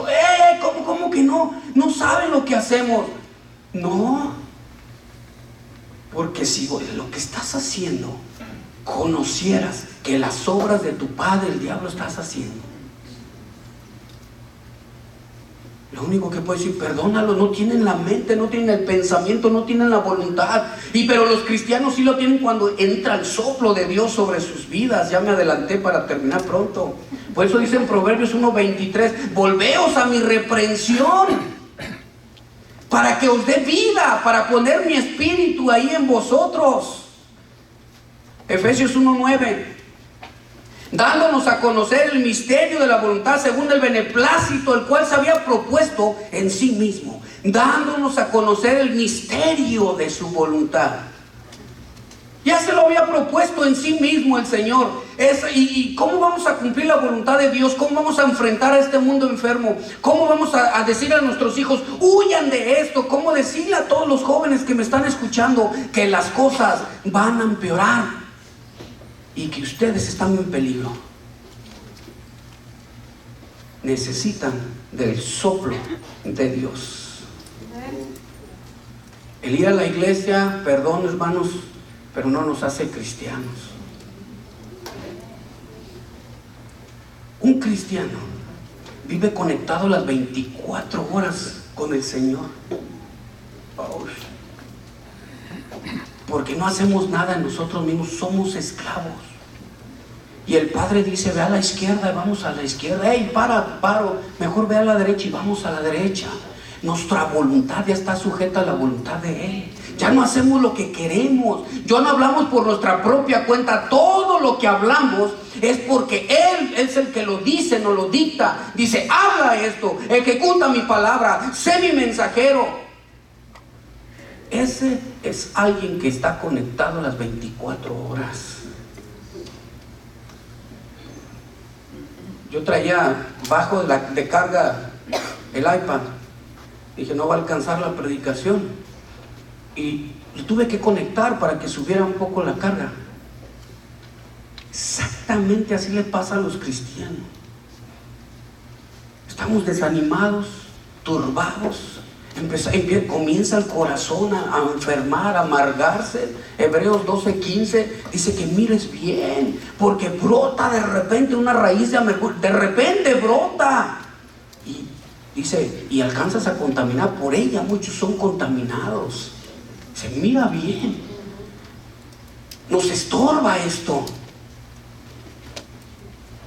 ¿cómo que no saben lo que hacemos? No, porque si lo que estás haciendo conocieras que las obras de tu padre el diablo estás haciendo, lo único que puedes decir, perdónalo. No tienen la mente, no tienen el pensamiento, no tienen la voluntad. Pero los cristianos sí lo tienen cuando entra el soplo de Dios sobre sus vidas. Ya me adelanté para terminar pronto. Por eso dice en Proverbios 1:23, volveos a mi reprensión, para que os dé vida, para poner mi espíritu ahí en vosotros. Efesios 1:9, dándonos a conocer el misterio de la voluntad según el beneplácito, el cual se había propuesto en sí mismo. Dándonos a conocer el misterio de su voluntad. Ya se lo había propuesto en sí mismo el Señor. ¿Y cómo vamos a cumplir la voluntad de Dios? ¿Cómo vamos a enfrentar a este mundo enfermo? ¿Cómo vamos a decir a nuestros hijos, huyan de esto? ¿Cómo decirle a todos los jóvenes que me están escuchando que las cosas van a empeorar y que ustedes están en peligro? Necesitan del soplo de Dios. El ir a la iglesia, perdón, hermanos, pero no nos hace cristianos. Un cristiano vive conectado las 24 horas con el Señor. Porque no hacemos nada en nosotros mismos, somos esclavos. Y el Padre dice, ve a la izquierda y vamos a la izquierda. Paro, mejor ve a la derecha y vamos a la derecha. Nuestra voluntad ya está sujeta a la voluntad de Él. Ya no hacemos lo que queremos. Ya no hablamos por nuestra propia cuenta. Todo lo que hablamos es porque Él es el que lo dice, nos lo dicta. Dice, habla esto, ejecuta mi palabra, sé mi mensajero. Ese es alguien que está conectado las 24 horas. Yo traía bajo de carga el iPad. Dije, no va a alcanzar la predicación. Y tuve que conectar para que subiera un poco la carga. Exactamente así le pasa a los cristianos. Estamos desanimados, turbados. Comienza el corazón a enfermar, a amargarse. Hebreos 12:15 dice que mires bien, porque brota de repente una raíz de amargura. De repente brota. Y dice, y alcanzas a contaminar. Por ella muchos son contaminados. Se mira bien. Nos estorba esto.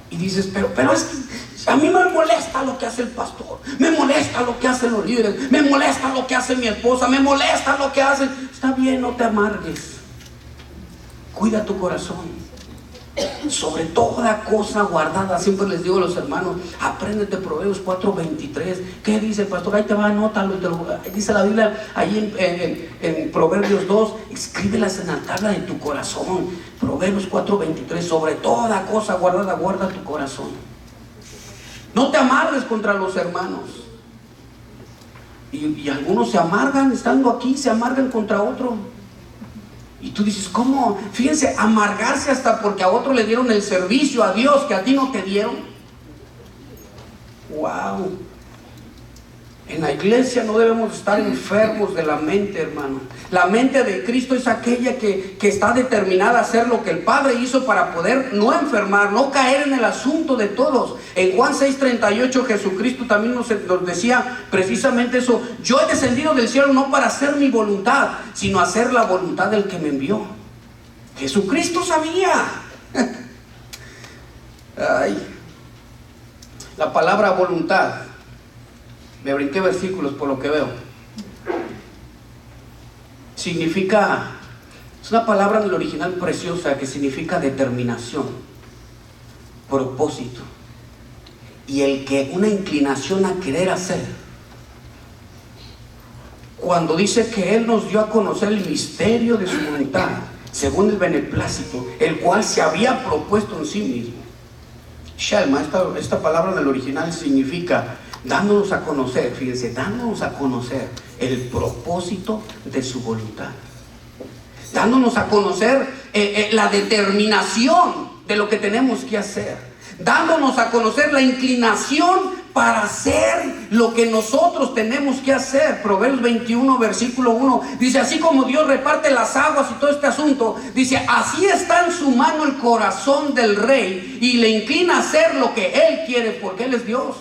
Y dices, pero es que a mí me molesta lo que hace el pastor, me molesta lo que hacen los líderes, me molesta lo que hace mi esposa, me molesta lo que hacen. Está bien, no te amargues. Cuida tu corazón. Sobre toda cosa guardada, siempre les digo a los hermanos, apréndete Proverbios 4:23. ¿Qué dice el pastor? Ahí te va, anótalo. Dice la Biblia ahí en Proverbios 2, escríbelas en la tabla de tu corazón. Proverbios 4:23, sobre toda cosa guardada, guarda tu corazón. No te amargues contra los hermanos. Y algunos se amargan estando aquí, se amargan contra otro. Y tú dices, ¿cómo? Fíjense, amargarse hasta porque a otro le dieron el servicio a Dios que a ti no te dieron. ¡Wow! En la iglesia no debemos estar enfermos de la mente, hermano. La mente de Cristo es aquella que está determinada a hacer lo que el Padre hizo para poder no enfermar, no caer en el asunto de todos. En Juan 6:38 Jesucristo también nos decía precisamente eso. Yo he descendido del cielo no para hacer mi voluntad, sino hacer la voluntad del que me envió. Jesucristo sabía. Ay. La palabra voluntad, me brinqué versículos por lo que veo, significa, es una palabra en el original preciosa que significa determinación, propósito, y una inclinación a querer hacer. Cuando dice que Él nos dio a conocer el misterio de su voluntad, según el beneplácito, el cual se había propuesto en sí mismo. Shalma, esta palabra en el original significa dándonos a conocer, fíjense, dándonos a conocer el propósito de su voluntad, dándonos a conocer la determinación de lo que tenemos que hacer, dándonos a conocer la inclinación para hacer lo que nosotros tenemos que hacer. Proverbios 21 versículo 1 dice, así como Dios reparte las aguas y todo este asunto, dice, así está en su mano el corazón del rey y le inclina a hacer lo que Él quiere, porque Él es Dios.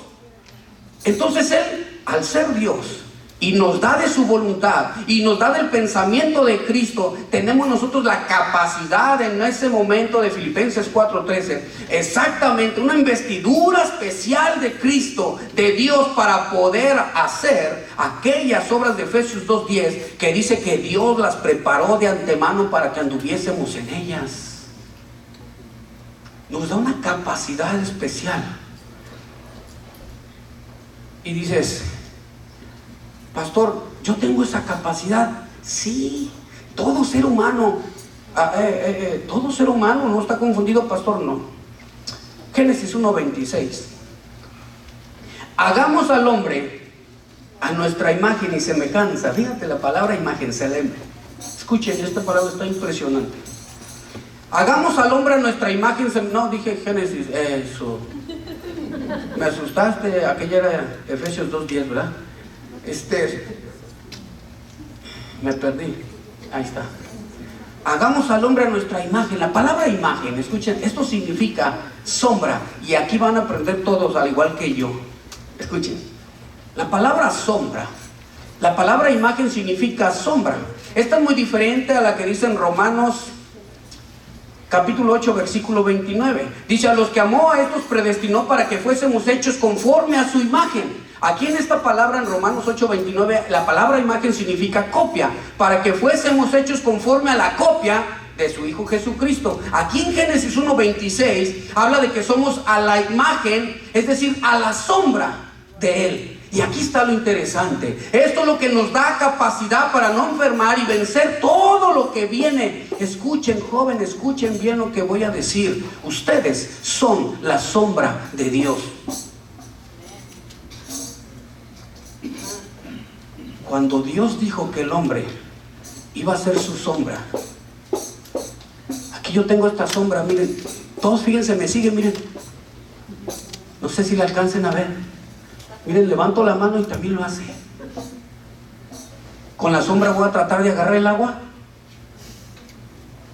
Entonces Él, al ser Dios y nos da de su voluntad y nos da del pensamiento de Cristo, tenemos nosotros la capacidad en ese momento de Filipenses 4:13, exactamente una investidura especial de Cristo, de Dios, para poder hacer aquellas obras de Efesios 2:10 que dice que Dios las preparó de antemano para que anduviésemos en ellas. Nos da una capacidad especial. Y dices, pastor, yo tengo esa capacidad. Sí, todo ser humano, no está confundido, pastor, no. Génesis 1:26. Hagamos al hombre a nuestra imagen y semejanza. Fíjate la palabra imagen, Selem. Escuchen, esta palabra está impresionante. Hagamos al hombre a nuestra imagen. No, dije Génesis, eso. Me asustaste, aquella era Efesios 2:10, ¿verdad? Me perdí. Ahí está. Hagamos al hombre a nuestra imagen. La palabra imagen, escuchen, esto significa sombra. Y aquí van a aprender todos, al igual que yo. Escuchen, la palabra sombra, la palabra imagen significa sombra. Esta es muy diferente a la que dice en Romanos capítulo 8 versículo 29. Dice, a los que amó a estos predestinó para que fuésemos hechos conforme a su imagen. Aquí en esta palabra en Romanos 8:29, la palabra imagen significa copia, para que fuésemos hechos conforme a la copia de su Hijo Jesucristo. Aquí en Génesis 1:26 habla de que somos a la imagen, es decir, a la sombra de Él. Y aquí está lo interesante. Esto es lo que nos da capacidad para no enfermar y vencer todo lo que viene. Escuchen, joven, escuchen bien lo que voy a decir. Ustedes son la sombra de Dios. Cuando Dios dijo que el hombre iba a ser su sombra, aquí yo tengo esta sombra, miren, todos fíjense, me siguen, miren, no sé si la alcancen a ver, miren, levanto la mano y también lo hace. Con la sombra voy a tratar de agarrar el agua,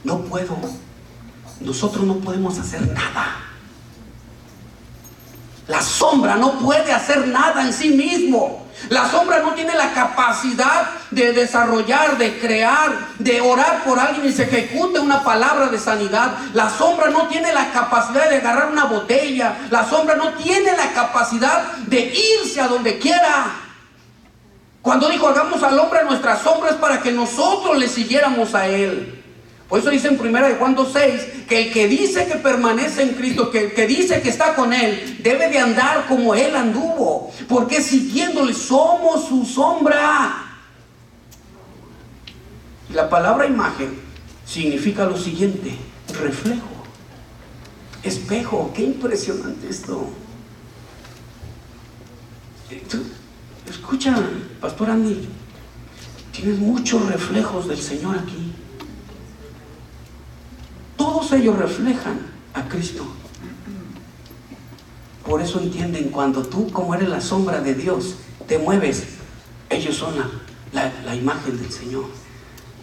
no puedo, nosotros no podemos hacer nada. La sombra no puede hacer nada en sí mismo. La sombra no tiene la capacidad de desarrollar, de crear, de orar por alguien y se ejecute una palabra de sanidad. La sombra no tiene la capacidad de agarrar una botella. La sombra no tiene la capacidad de irse a donde quiera. Cuando dijo hagamos al hombre nuestra sombra, es para que nosotros le siguiéramos a él. Por eso dice en 1 Juan 2:6 que el que dice que permanece en Cristo, que el que dice que está con Él, debe de andar como Él anduvo, porque siguiéndole somos su sombra. Y la palabra imagen significa lo siguiente: reflejo, espejo. Qué impresionante esto. Escucha, Pastor Andy, tienes muchos reflejos del Señor aquí. Todos ellos reflejan a Cristo. Por eso entienden, cuando tú, como eres la sombra de Dios, te mueves, ellos son la imagen del Señor.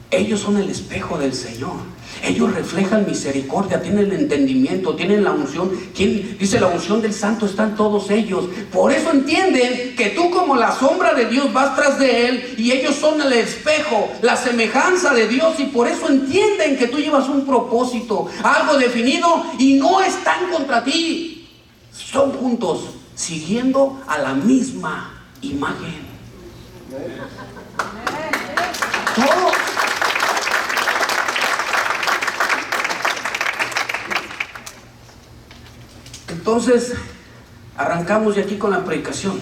Ellos son el espejo del Señor. Ellos reflejan misericordia, tienen el entendimiento, tienen la unción. Dice la unción del Santo está en todos ellos. Por eso entienden que tú, como la sombra de Dios, vas tras de Él, y ellos son el espejo, la semejanza de Dios. Y por eso entienden que tú llevas un propósito, algo definido, y no están contra ti. Son juntos, siguiendo a la misma imagen. Todos. Entonces, arrancamos de aquí con la predicación.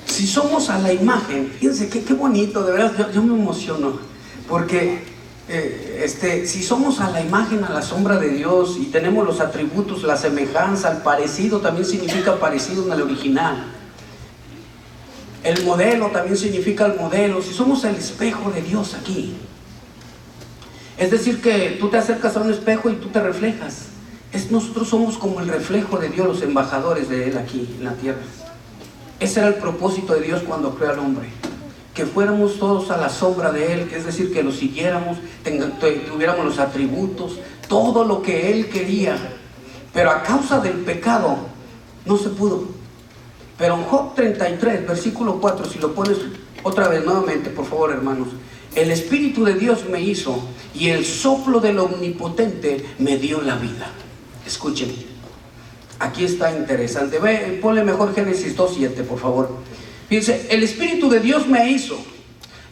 Si somos a la imagen, fíjense qué bonito, de verdad, yo me emociono, porque si somos a la imagen, a la sombra de Dios, y tenemos los atributos, la semejanza, el parecido, también significa parecido en el original. El modelo también significa el modelo. Si somos el espejo de Dios aquí, es decir, que tú te acercas a un espejo y tú te reflejas. Nosotros somos como el reflejo de Dios, los embajadores de Él aquí en la tierra. Ese era el propósito de Dios cuando creó al hombre, que fuéramos todos a la sombra de Él, que es decir, que lo siguiéramos, tuviéramos los atributos, todo lo que Él quería. Pero a causa del pecado no se pudo. Pero en Job 33, versículo 4, si lo pones otra vez nuevamente, por favor, hermanos. El Espíritu de Dios me hizo, y el soplo del Omnipotente me dio la vida. Escuchen, aquí está interesante. Ponle mejor Génesis 2:7, por favor. Fíjense, el Espíritu de Dios me hizo,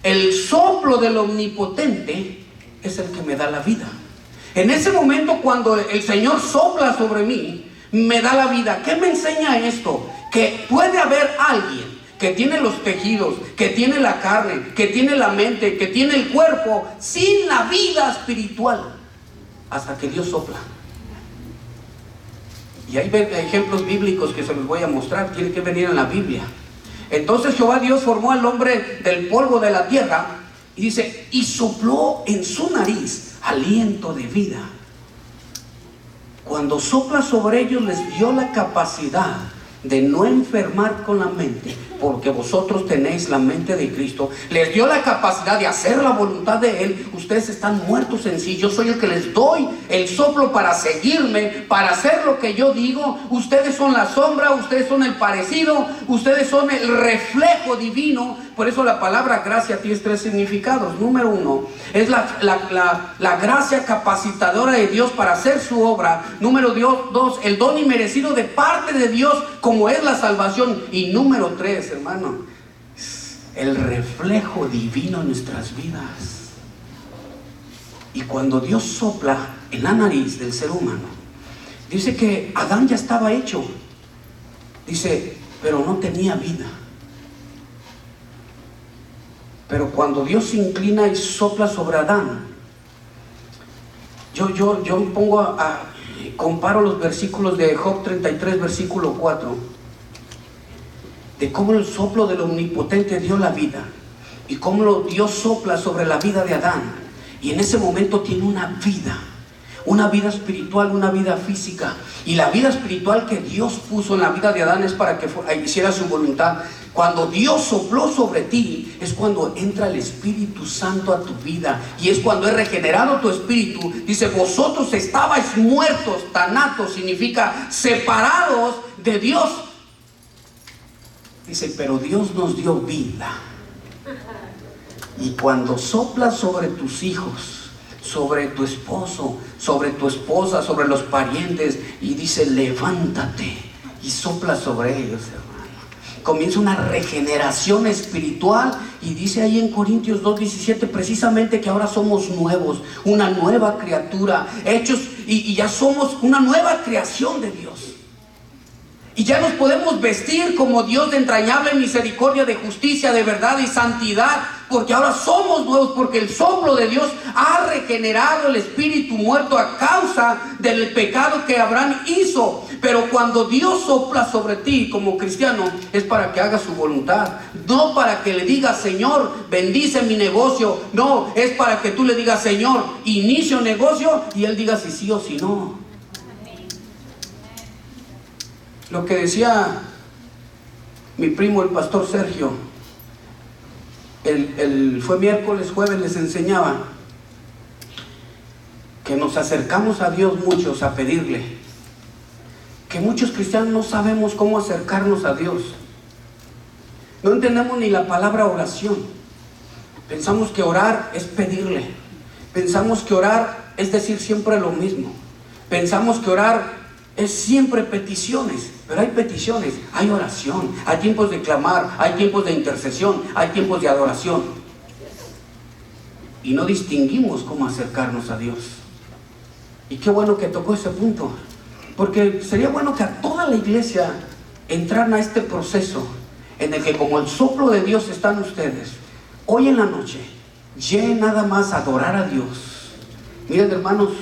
el soplo del Omnipotente es el que me da la vida. En ese momento, cuando el Señor sopla sobre mí, me da la vida. ¿Qué me enseña esto? Que puede haber alguien que tiene los tejidos, que tiene la carne, que tiene la mente, que tiene el cuerpo, sin la vida espiritual, hasta que Dios sopla. Y hay ejemplos bíblicos que se los voy a mostrar, tiene que venir en la Biblia. Entonces Jehová Dios formó al hombre del polvo de la tierra, y dice, y sopló en su nariz aliento de vida. Cuando sopla sobre ellos, les dio la capacidad de no enfermar con la mente, porque vosotros tenéis la mente de Cristo. Les dio la capacidad de hacer la voluntad de Él. Ustedes están muertos en sí. Yo soy el que les doy el soplo para seguirme, para hacer lo que yo digo. Ustedes son la sombra, ustedes son el parecido, ustedes son el reflejo divino. Por eso la palabra gracia tiene 3 significados. Número 1, es la gracia capacitadora de Dios para hacer su obra. Número 2, el don inmerecido de parte de Dios, como es la salvación. Y número 3, hermano, el reflejo divino en nuestras vidas. Y cuando Dios sopla en la nariz del ser humano, dice que Adán ya estaba hecho. Dice, pero no tenía vida. Pero cuando Dios se inclina y sopla sobre Adán, yo comparo los versículos de Job 33, versículo 4, de cómo el soplo del Omnipotente dio la vida, y cómo Dios sopla sobre la vida de Adán, y en ese momento tiene una vida espiritual, una vida física. Y la vida espiritual que Dios puso en la vida de Adán es para que hiciera su voluntad. Cuando Dios sopló sobre ti, es cuando entra el Espíritu Santo a tu vida, y es cuando es regenerado tu espíritu. Dice, vosotros estabais muertos, tanatos significa separados de Dios. Dice, pero Dios nos dio vida. Y cuando soplas sobre tus hijos, sobre tu esposo, sobre tu esposa, sobre los parientes, y dice, levántate, y sopla sobre ellos, hermano, comienza una regeneración espiritual. Y dice ahí en Corintios 2:17 precisamente que ahora somos nuevos, una nueva criatura, hechos, y ya somos una nueva creación de Dios. Y ya nos podemos vestir como Dios de entrañable misericordia, de justicia, de verdad y santidad, porque ahora somos nuevos, porque el soplo de Dios ha regenerado el espíritu muerto a causa del pecado que Abraham hizo. Pero cuando Dios sopla sobre ti como cristiano, es para que hagas su voluntad, no para que le digas, Señor, bendice mi negocio. No, es para que tú le digas, Señor, inicio negocio, y Él diga si sí o si no. Lo que decía mi primo, el pastor Sergio, fue miércoles, jueves, les enseñaba que nos acercamos a Dios muchos a pedirle, que muchos cristianos no sabemos cómo acercarnos a Dios. No entendemos ni la palabra oración. Pensamos que orar es pedirle. Pensamos que orar es decir siempre lo mismo. Pensamos que orar es siempre peticiones, pero hay peticiones, hay oración, hay tiempos de clamar, hay tiempos de intercesión, hay tiempos de adoración. Y no distinguimos cómo acercarnos a Dios. Y qué bueno que tocó ese punto, porque sería bueno que a toda la iglesia entraran a este proceso en el que, como el soplo de Dios está en ustedes, hoy en la noche, lleguen nada más a adorar a Dios. Miren, hermanos,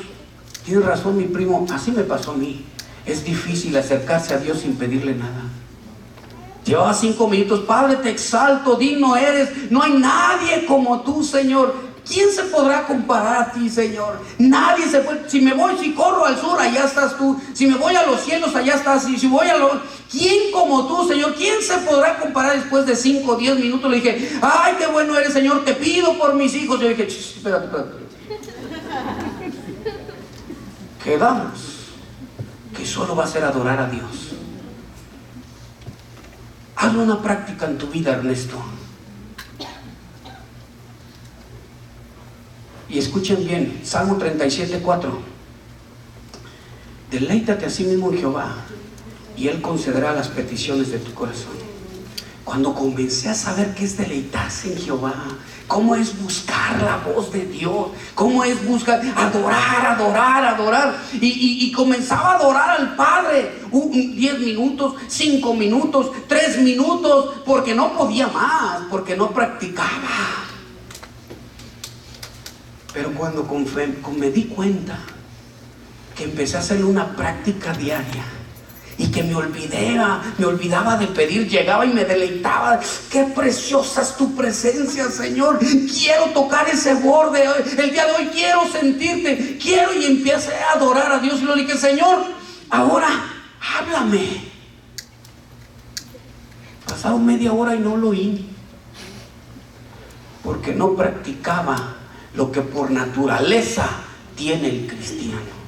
tiene razón mi primo, así me pasó a mí. Es difícil acercarse a Dios sin pedirle nada. Llevaba 5 minutos, Padre, te exalto, digno eres, no hay nadie como tú, Señor. ¿Quién se podrá comparar a ti, Señor? Nadie se puede. Si me voy, si corro al sur, allá estás tú. Si me voy a los cielos, allá estás. Si voy a los... ¿Quién como tú, Señor? ¿Quién se podrá comparar? Después de 5 o 10 minutos le dije, ay, qué bueno eres, Señor, te pido por mis hijos. Yo dije, espérate. Quedamos que solo va a ser adorar a Dios. Hazlo una práctica en tu vida, Ernesto. Y escuchen bien, Salmo 37:4. Deleítate a sí mismo en Jehová, y Él concederá las peticiones de tu corazón. Cuando comencé a saber qué es deleitarse en Jehová, cómo es buscar la voz de Dios, cómo es buscar, adorar, y comenzaba a adorar al Padre, 10 minutos, 5 minutos, 3 minutos, porque no podía más, porque no practicaba. Pero cuando me di cuenta que empecé a hacer una práctica diaria, y que me olvidaba de pedir, llegaba y me deleitaba. Qué preciosa es tu presencia, Señor. Quiero tocar ese borde el día de hoy, quiero sentirte, quiero, y empecé a adorar a Dios. Y le dije, Señor, ahora háblame. Pasaron media hora y no lo oí, porque no practicaba lo que por naturaleza tiene el cristiano.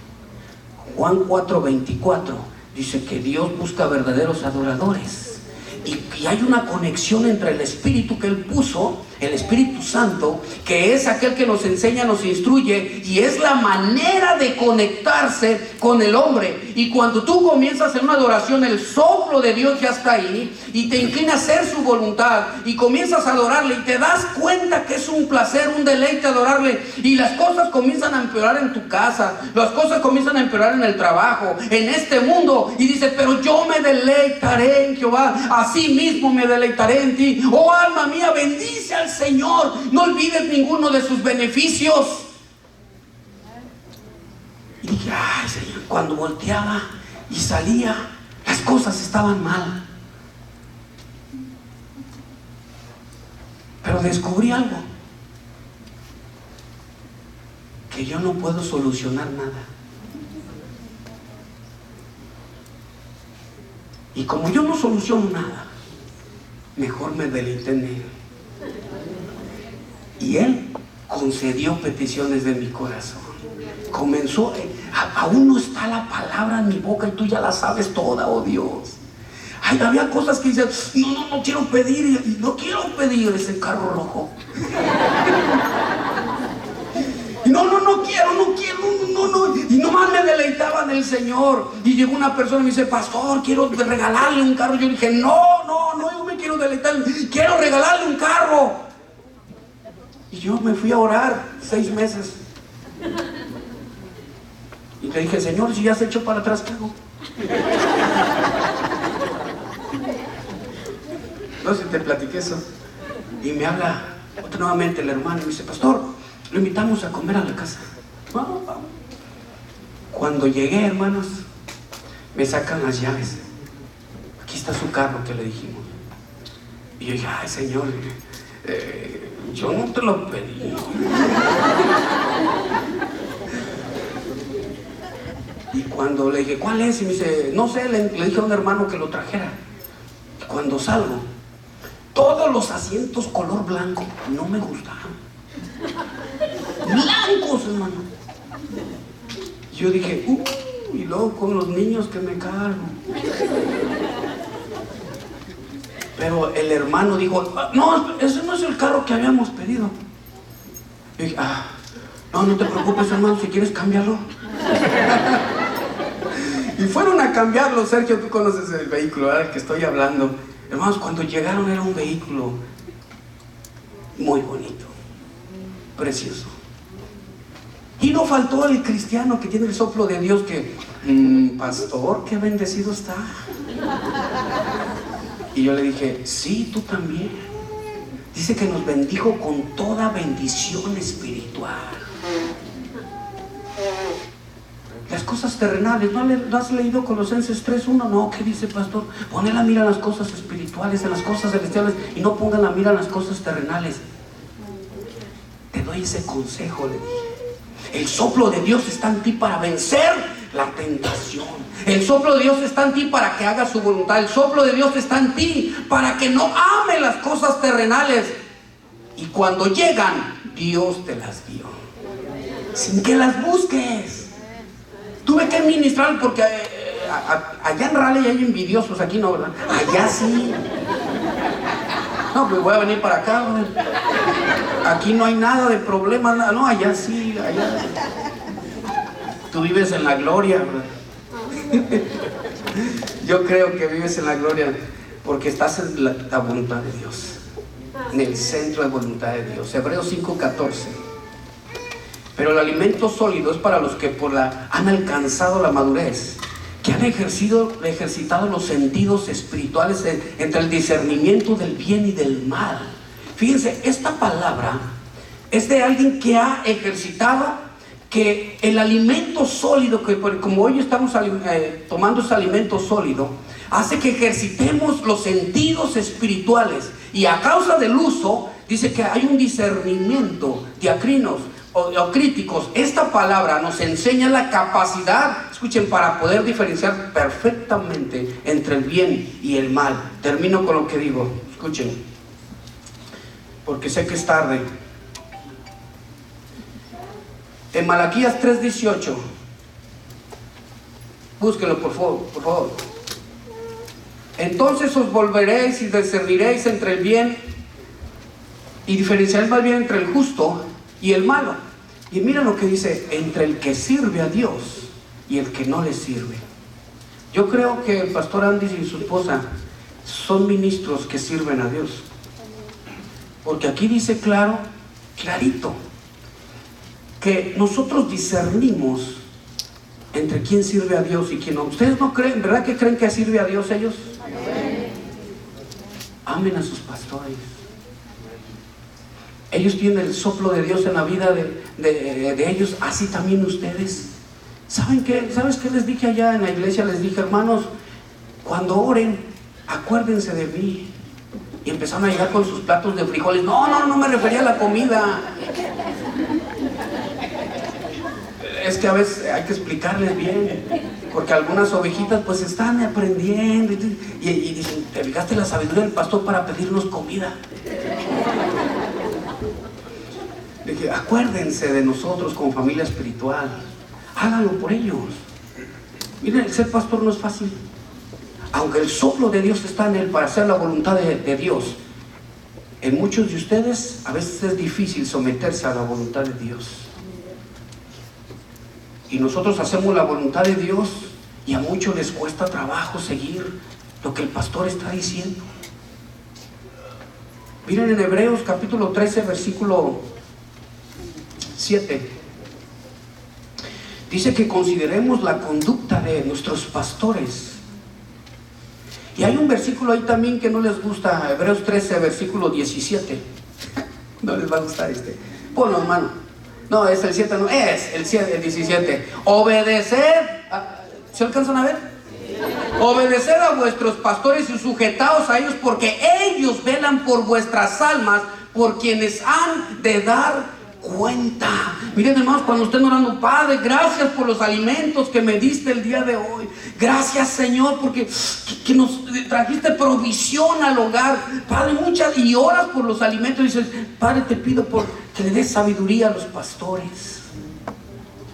Juan 4:24 dice que Dios busca verdaderos adoradores, y hay una conexión entre el espíritu que Él puso El Espíritu Santo, que es aquel que nos enseña, nos instruye, y es la manera de conectarse con el hombre. Y cuando tú comienzas en una adoración, el soplo de Dios ya está ahí, y te inclina a hacer su voluntad, y comienzas a adorarle, y te das cuenta que es un placer, un deleite adorarle, y las cosas comienzan a empeorar en tu casa, las cosas comienzan a empeorar en el trabajo, en este mundo, y dices, pero yo me deleitaré en Jehová, así mismo me deleitaré en ti. Oh alma mía, bendice al Señor, no olvides ninguno de sus beneficios. Y dije, ay Señor, cuando volteaba y salía, las cosas estaban mal. Pero descubrí algo, que yo no puedo solucionar nada. Y como yo no soluciono nada, mejor me deleité en Él. Y Él concedió peticiones de mi corazón. Comenzó, aún no está la palabra en mi boca y tú ya la sabes toda, oh Dios. Ay, había cosas que dicen, no quiero pedir, y no quiero pedir ese carro rojo. Y no quiero. Y nomás me deleitaba en el Señor. Y llegó una persona y me dice, pastor, quiero regalarle un carro. Yo dije, no, yo me quiero deleitar, quiero regalarle un carro. Y yo me fui a orar 6 meses. Y le dije, Señor, si ya se echó para atrás, ¿qué hago? No sé si te platiqué eso. Y me habla nuevamente el hermano y me dice, pastor, lo invitamos a comer a la casa. Vamos. Cuando llegué, hermanos, me sacan las llaves. Aquí está su carro que le dijimos. Y yo dije, ay Señor, yo no te lo pedí. Y cuando le dije, ¿cuál es? Y me dice, no sé, le dije a un hermano que lo trajera. Y cuando salgo, todos los asientos color blanco no me gustaban. Blancos, hermano. Yo dije, y luego con los niños que me cargo. Pero el hermano dijo, no, ese no es el carro que habíamos pedido. Y dije, no te preocupes, hermano, si quieres cámbialo. Y fueron a cambiarlo. Sergio, tú conoces el vehículo, ¿verdad?, del que estoy hablando. Hermanos, cuando llegaron era un vehículo muy bonito, precioso. Y no faltó el cristiano que tiene el soplo de Dios que, pastor, qué bendecido está. Y yo le dije, sí, tú también. Dice que nos bendijo con toda bendición espiritual. Las cosas terrenales, ¿no has leído Colosenses 3:1? No, ¿qué dice, pastor? Pone la mira en las cosas espirituales, en las cosas celestiales, y no pongan la mira en las cosas terrenales. Te doy ese consejo, le dije. El soplo de Dios está en ti para vencer la tentación. El soplo de Dios está en ti para que hagas su voluntad. El soplo de Dios está en ti para que no ame las cosas terrenales. Y cuando llegan, Dios te las dio, sin que las busques. Tuve que ministrar porque allá en Raleigh hay envidiosos, aquí no, ¿verdad? Allá sí. No, pues voy a venir para acá, ¿verdad? Aquí no hay nada de problemas, no, allá sí, allá. Tú vives en la gloria, ¿verdad? Yo creo que vives en la gloria porque estás en la voluntad de Dios, en el centro de voluntad de Dios. Hebreos 5:14. Pero el alimento sólido es para los que han alcanzado la madurez, que han ejercitado los sentidos espirituales entre el discernimiento del bien y del mal. Fíjense, esta palabra es de alguien que ha ejercitado, que el alimento sólido, que como hoy estamos tomando ese alimento sólido, hace que ejercitemos los sentidos espirituales. Y a causa del uso, dice que hay un discernimiento, diacrinos o críticos. Esta palabra nos enseña la capacidad, escuchen, para poder diferenciar perfectamente entre el bien y el mal. Termino con lo que digo, escuchen, porque sé que es tarde. En Malaquías 3:18, búsquenlo por favor. Entonces os volveréis y discerniréis entre el bien y diferenciar más bien entre el justo y el malo. Y mira lo que dice, entre el que sirve a Dios y el que no le sirve. Yo creo que el pastor Andy y su esposa son ministros que sirven a Dios, porque aquí dice clarito, que nosotros discernimos entre quién sirve a Dios y quién no. ¿Ustedes no creen, verdad que creen que sirve a Dios ellos? Amen a sus pastores. Ellos tienen el soplo de Dios en la vida de ellos, así también ustedes. ¿Saben qué? ¿Sabes qué les dije allá en la iglesia? Les dije, hermanos, cuando oren, acuérdense de mí. Y empezaron a llegar con sus platos de frijoles. No me refería a la comida. Es que a veces hay que explicarles bien, porque algunas ovejitas pues están aprendiendo y dicen, ¿te fijaste la sabiduría del pastor para pedirnos comida? Dije, acuérdense de nosotros como familia espiritual, háganlo por ellos. Miren, el ser pastor no es fácil, aunque el soplo de Dios está en él para hacer la voluntad de Dios. En muchos de ustedes a veces es difícil someterse a la voluntad de Dios. Y nosotros hacemos la voluntad de Dios y a muchos les cuesta trabajo seguir lo que el pastor está diciendo. Miren en Hebreos capítulo 13 versículo 7. Dice que consideremos la conducta de nuestros pastores. Y hay un versículo ahí también que no les gusta, Hebreos 13 versículo 17. No les va a gustar este. Ponlo, hermano. No, es el 7, no, es el 17. Obedecer, ¿se alcanzan a ver? Obedecer a vuestros pastores y sujetaos a ellos, porque ellos velan por vuestras almas, por quienes han de dar cuenta. Miren, hermanos, cuando estén orando, Padre, gracias por los alimentos que me diste el día de hoy. Gracias, Señor, porque que nos trajiste provisión al hogar. Padre, muchas, y oras por los alimentos y dices, Padre, te pido que le des sabiduría a los pastores,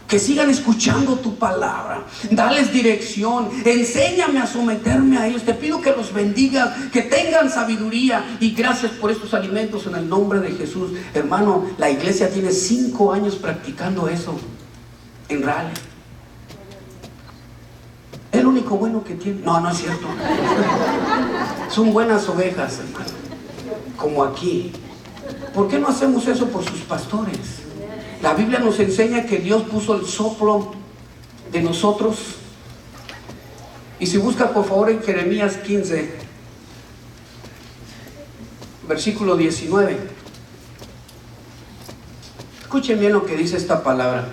que sigan escuchando tu palabra, dales dirección, enséñame a someterme a ellos, te pido que los bendigas, que tengan sabiduría, y gracias por estos alimentos en el nombre de Jesús. Hermano, la iglesia tiene 5 años practicando eso en Raleigh. El único bueno que tiene, no es cierto. Son buenas ovejas, hermano, como aquí. ¿Por qué no hacemos eso por sus pastores? La Biblia nos enseña que Dios puso el soplo de nosotros. Y si busca por favor en Jeremías 15 versículo 19, escuchen bien lo que dice esta palabra.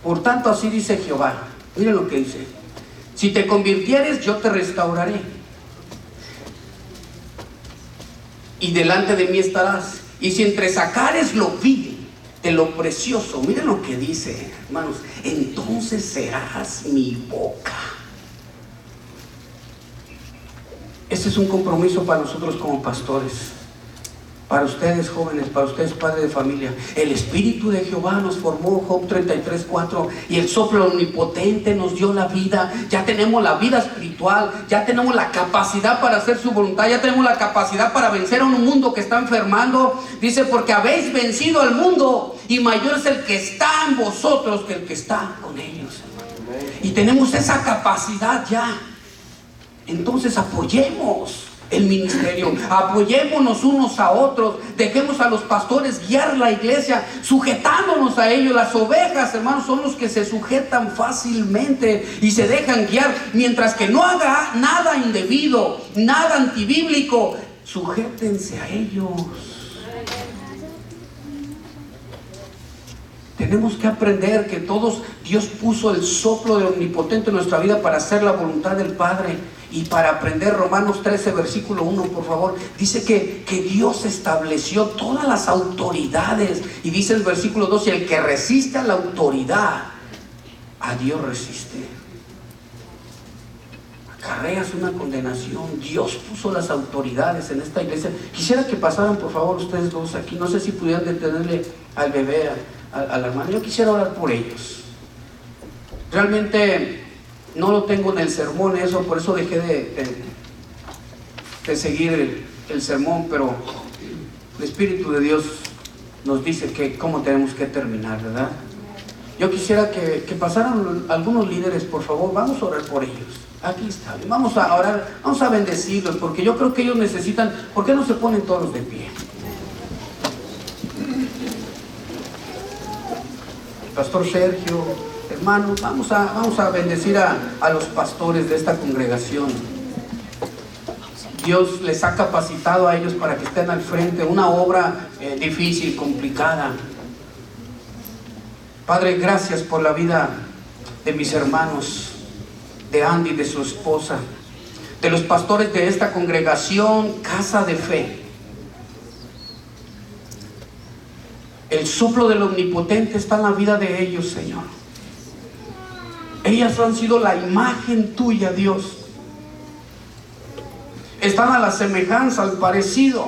Por tanto, así dice Jehová. Miren lo que dice: si te convirtieres, yo te restauraré, y delante de mí estarás. Y si entresacares lo vil de lo precioso, miren lo que dice, hermanos, entonces serás mi boca. Este es un compromiso para nosotros como pastores, para ustedes jóvenes, para ustedes padres de familia. El Espíritu de Jehová nos formó, Job 33:4, y el soplo omnipotente nos dio la vida. Ya tenemos la vida espiritual, ya tenemos la capacidad para hacer su voluntad, ya tenemos la capacidad para vencer a un mundo que está enfermando. Dice, porque habéis vencido al mundo, y mayor es el que está en vosotros que el que está con ellos. Y tenemos esa capacidad ya. Entonces apoyemos el ministerio, apoyémonos unos a otros, dejemos a los pastores guiar la iglesia, sujetándonos a ellos. Las ovejas, hermanos, son los que se sujetan fácilmente y se dejan guiar, mientras que no haga nada indebido, nada antibíblico, sujétense a ellos. Tenemos que aprender que todos, Dios puso el soplo de omnipotente en nuestra vida para hacer la voluntad del Padre. Y para aprender, Romanos 13 versículo 1, por favor, dice que Dios estableció todas las autoridades. Y dice el versículo 2, y el que resiste a la autoridad, a Dios resiste. Acarreas una condenación. Dios puso las autoridades en esta iglesia. Quisiera que pasaran, por favor, ustedes dos aquí. No sé si pudieran detenerle al bebé, al hermano. Yo quisiera orar por ellos. Realmente no lo tengo en el sermón eso, por eso dejé de seguir el sermón, pero El Espíritu de Dios nos dice que cómo tenemos que terminar, ¿verdad? Yo quisiera que pasaran algunos líderes, por favor. Vamos a orar por ellos. Aquí está. Vamos a orar, vamos a bendecirlos, porque yo creo que ellos necesitan. ¿Por qué no se ponen todos de pie? Pastor Sergio, hermanos, vamos a bendecir a los pastores de esta congregación. Dios les ha capacitado a ellos para que estén al frente. Una obra difícil, complicada. Padre, gracias por la vida de mis hermanos, de Andy, de su esposa, de los pastores de esta congregación, Casa de Fe. El soplo del Omnipotente está en la vida de ellos, Señor. Ellas han sido la imagen tuya, Dios. Están a la semejanza, al parecido.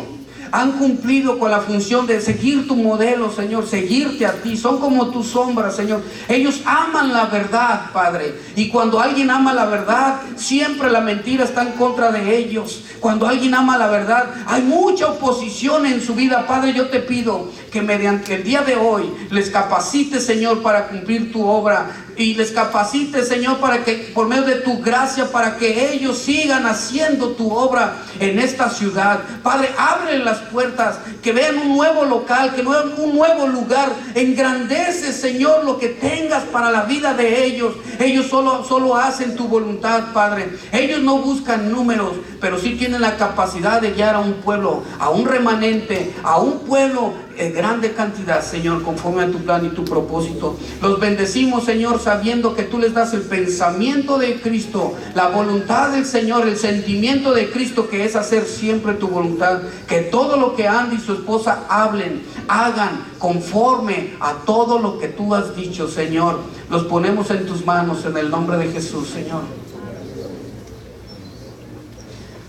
Han cumplido con la función de seguir tu modelo, Señor, seguirte a ti. Son como tu sombra, Señor. Ellos aman la verdad, Padre. Y cuando alguien ama la verdad, siempre la mentira está en contra de ellos. Cuando alguien ama la verdad, hay mucha oposición en su vida. Padre, yo te pido que mediante el día de hoy les capacites, Señor, para cumplir tu obra. Y les capacites, Señor, para que por medio de tu gracia, para que ellos sigan haciendo tu obra en esta ciudad. Padre, abre las puertas, que vean un nuevo local, que vean un nuevo lugar. Engrandece, Señor, lo que tengas para la vida de ellos. Ellos solo hacen tu voluntad, Padre. Ellos no buscan números, pero sí tienen la capacidad de guiar a un pueblo, a un remanente, a un pueblo en grande cantidad, Señor, conforme a tu plan y tu propósito. Los bendecimos, Señor, sabiendo que tú les das el pensamiento de Cristo, la voluntad del Señor, el sentimiento de Cristo, que es hacer siempre tu voluntad. Que todo lo que Andy y su esposa hagan conforme a todo lo que tú has dicho, Señor. Los ponemos en tus manos en el nombre de Jesús, Señor.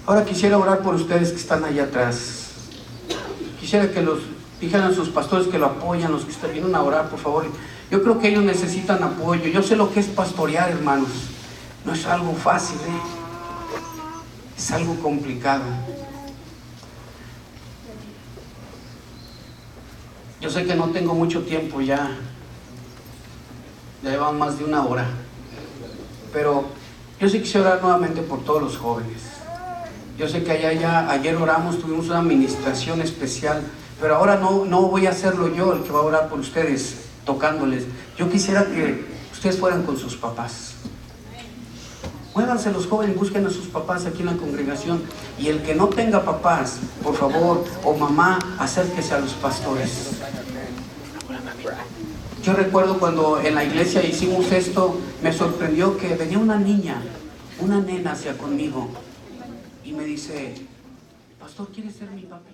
Ahora quisiera orar por ustedes que están allá atrás. Quisiera que los dijeran a sus pastores que lo apoyan, los que vienen a orar, por favor. Yo creo que ellos necesitan apoyo. Yo sé lo que es pastorear, hermanos. No es algo fácil, es algo complicado. Yo sé que no tengo mucho tiempo ya llevan más de una hora, pero yo sí quisiera orar nuevamente por todos los jóvenes. Yo sé que ayer oramos, tuvimos una administración especial, pero ahora no voy a hacerlo yo el que va a orar por ustedes, tocándoles. Yo quisiera que ustedes fueran con sus papás. Muévanse los jóvenes, busquen a sus papás aquí en la congregación. Y el que no tenga papás, por favor, o mamá, acérquese a los pastores. Yo recuerdo cuando en la iglesia hicimos esto, me sorprendió que venía una nena hacia conmigo y me dice: pastor, ¿quiere ser mi papi?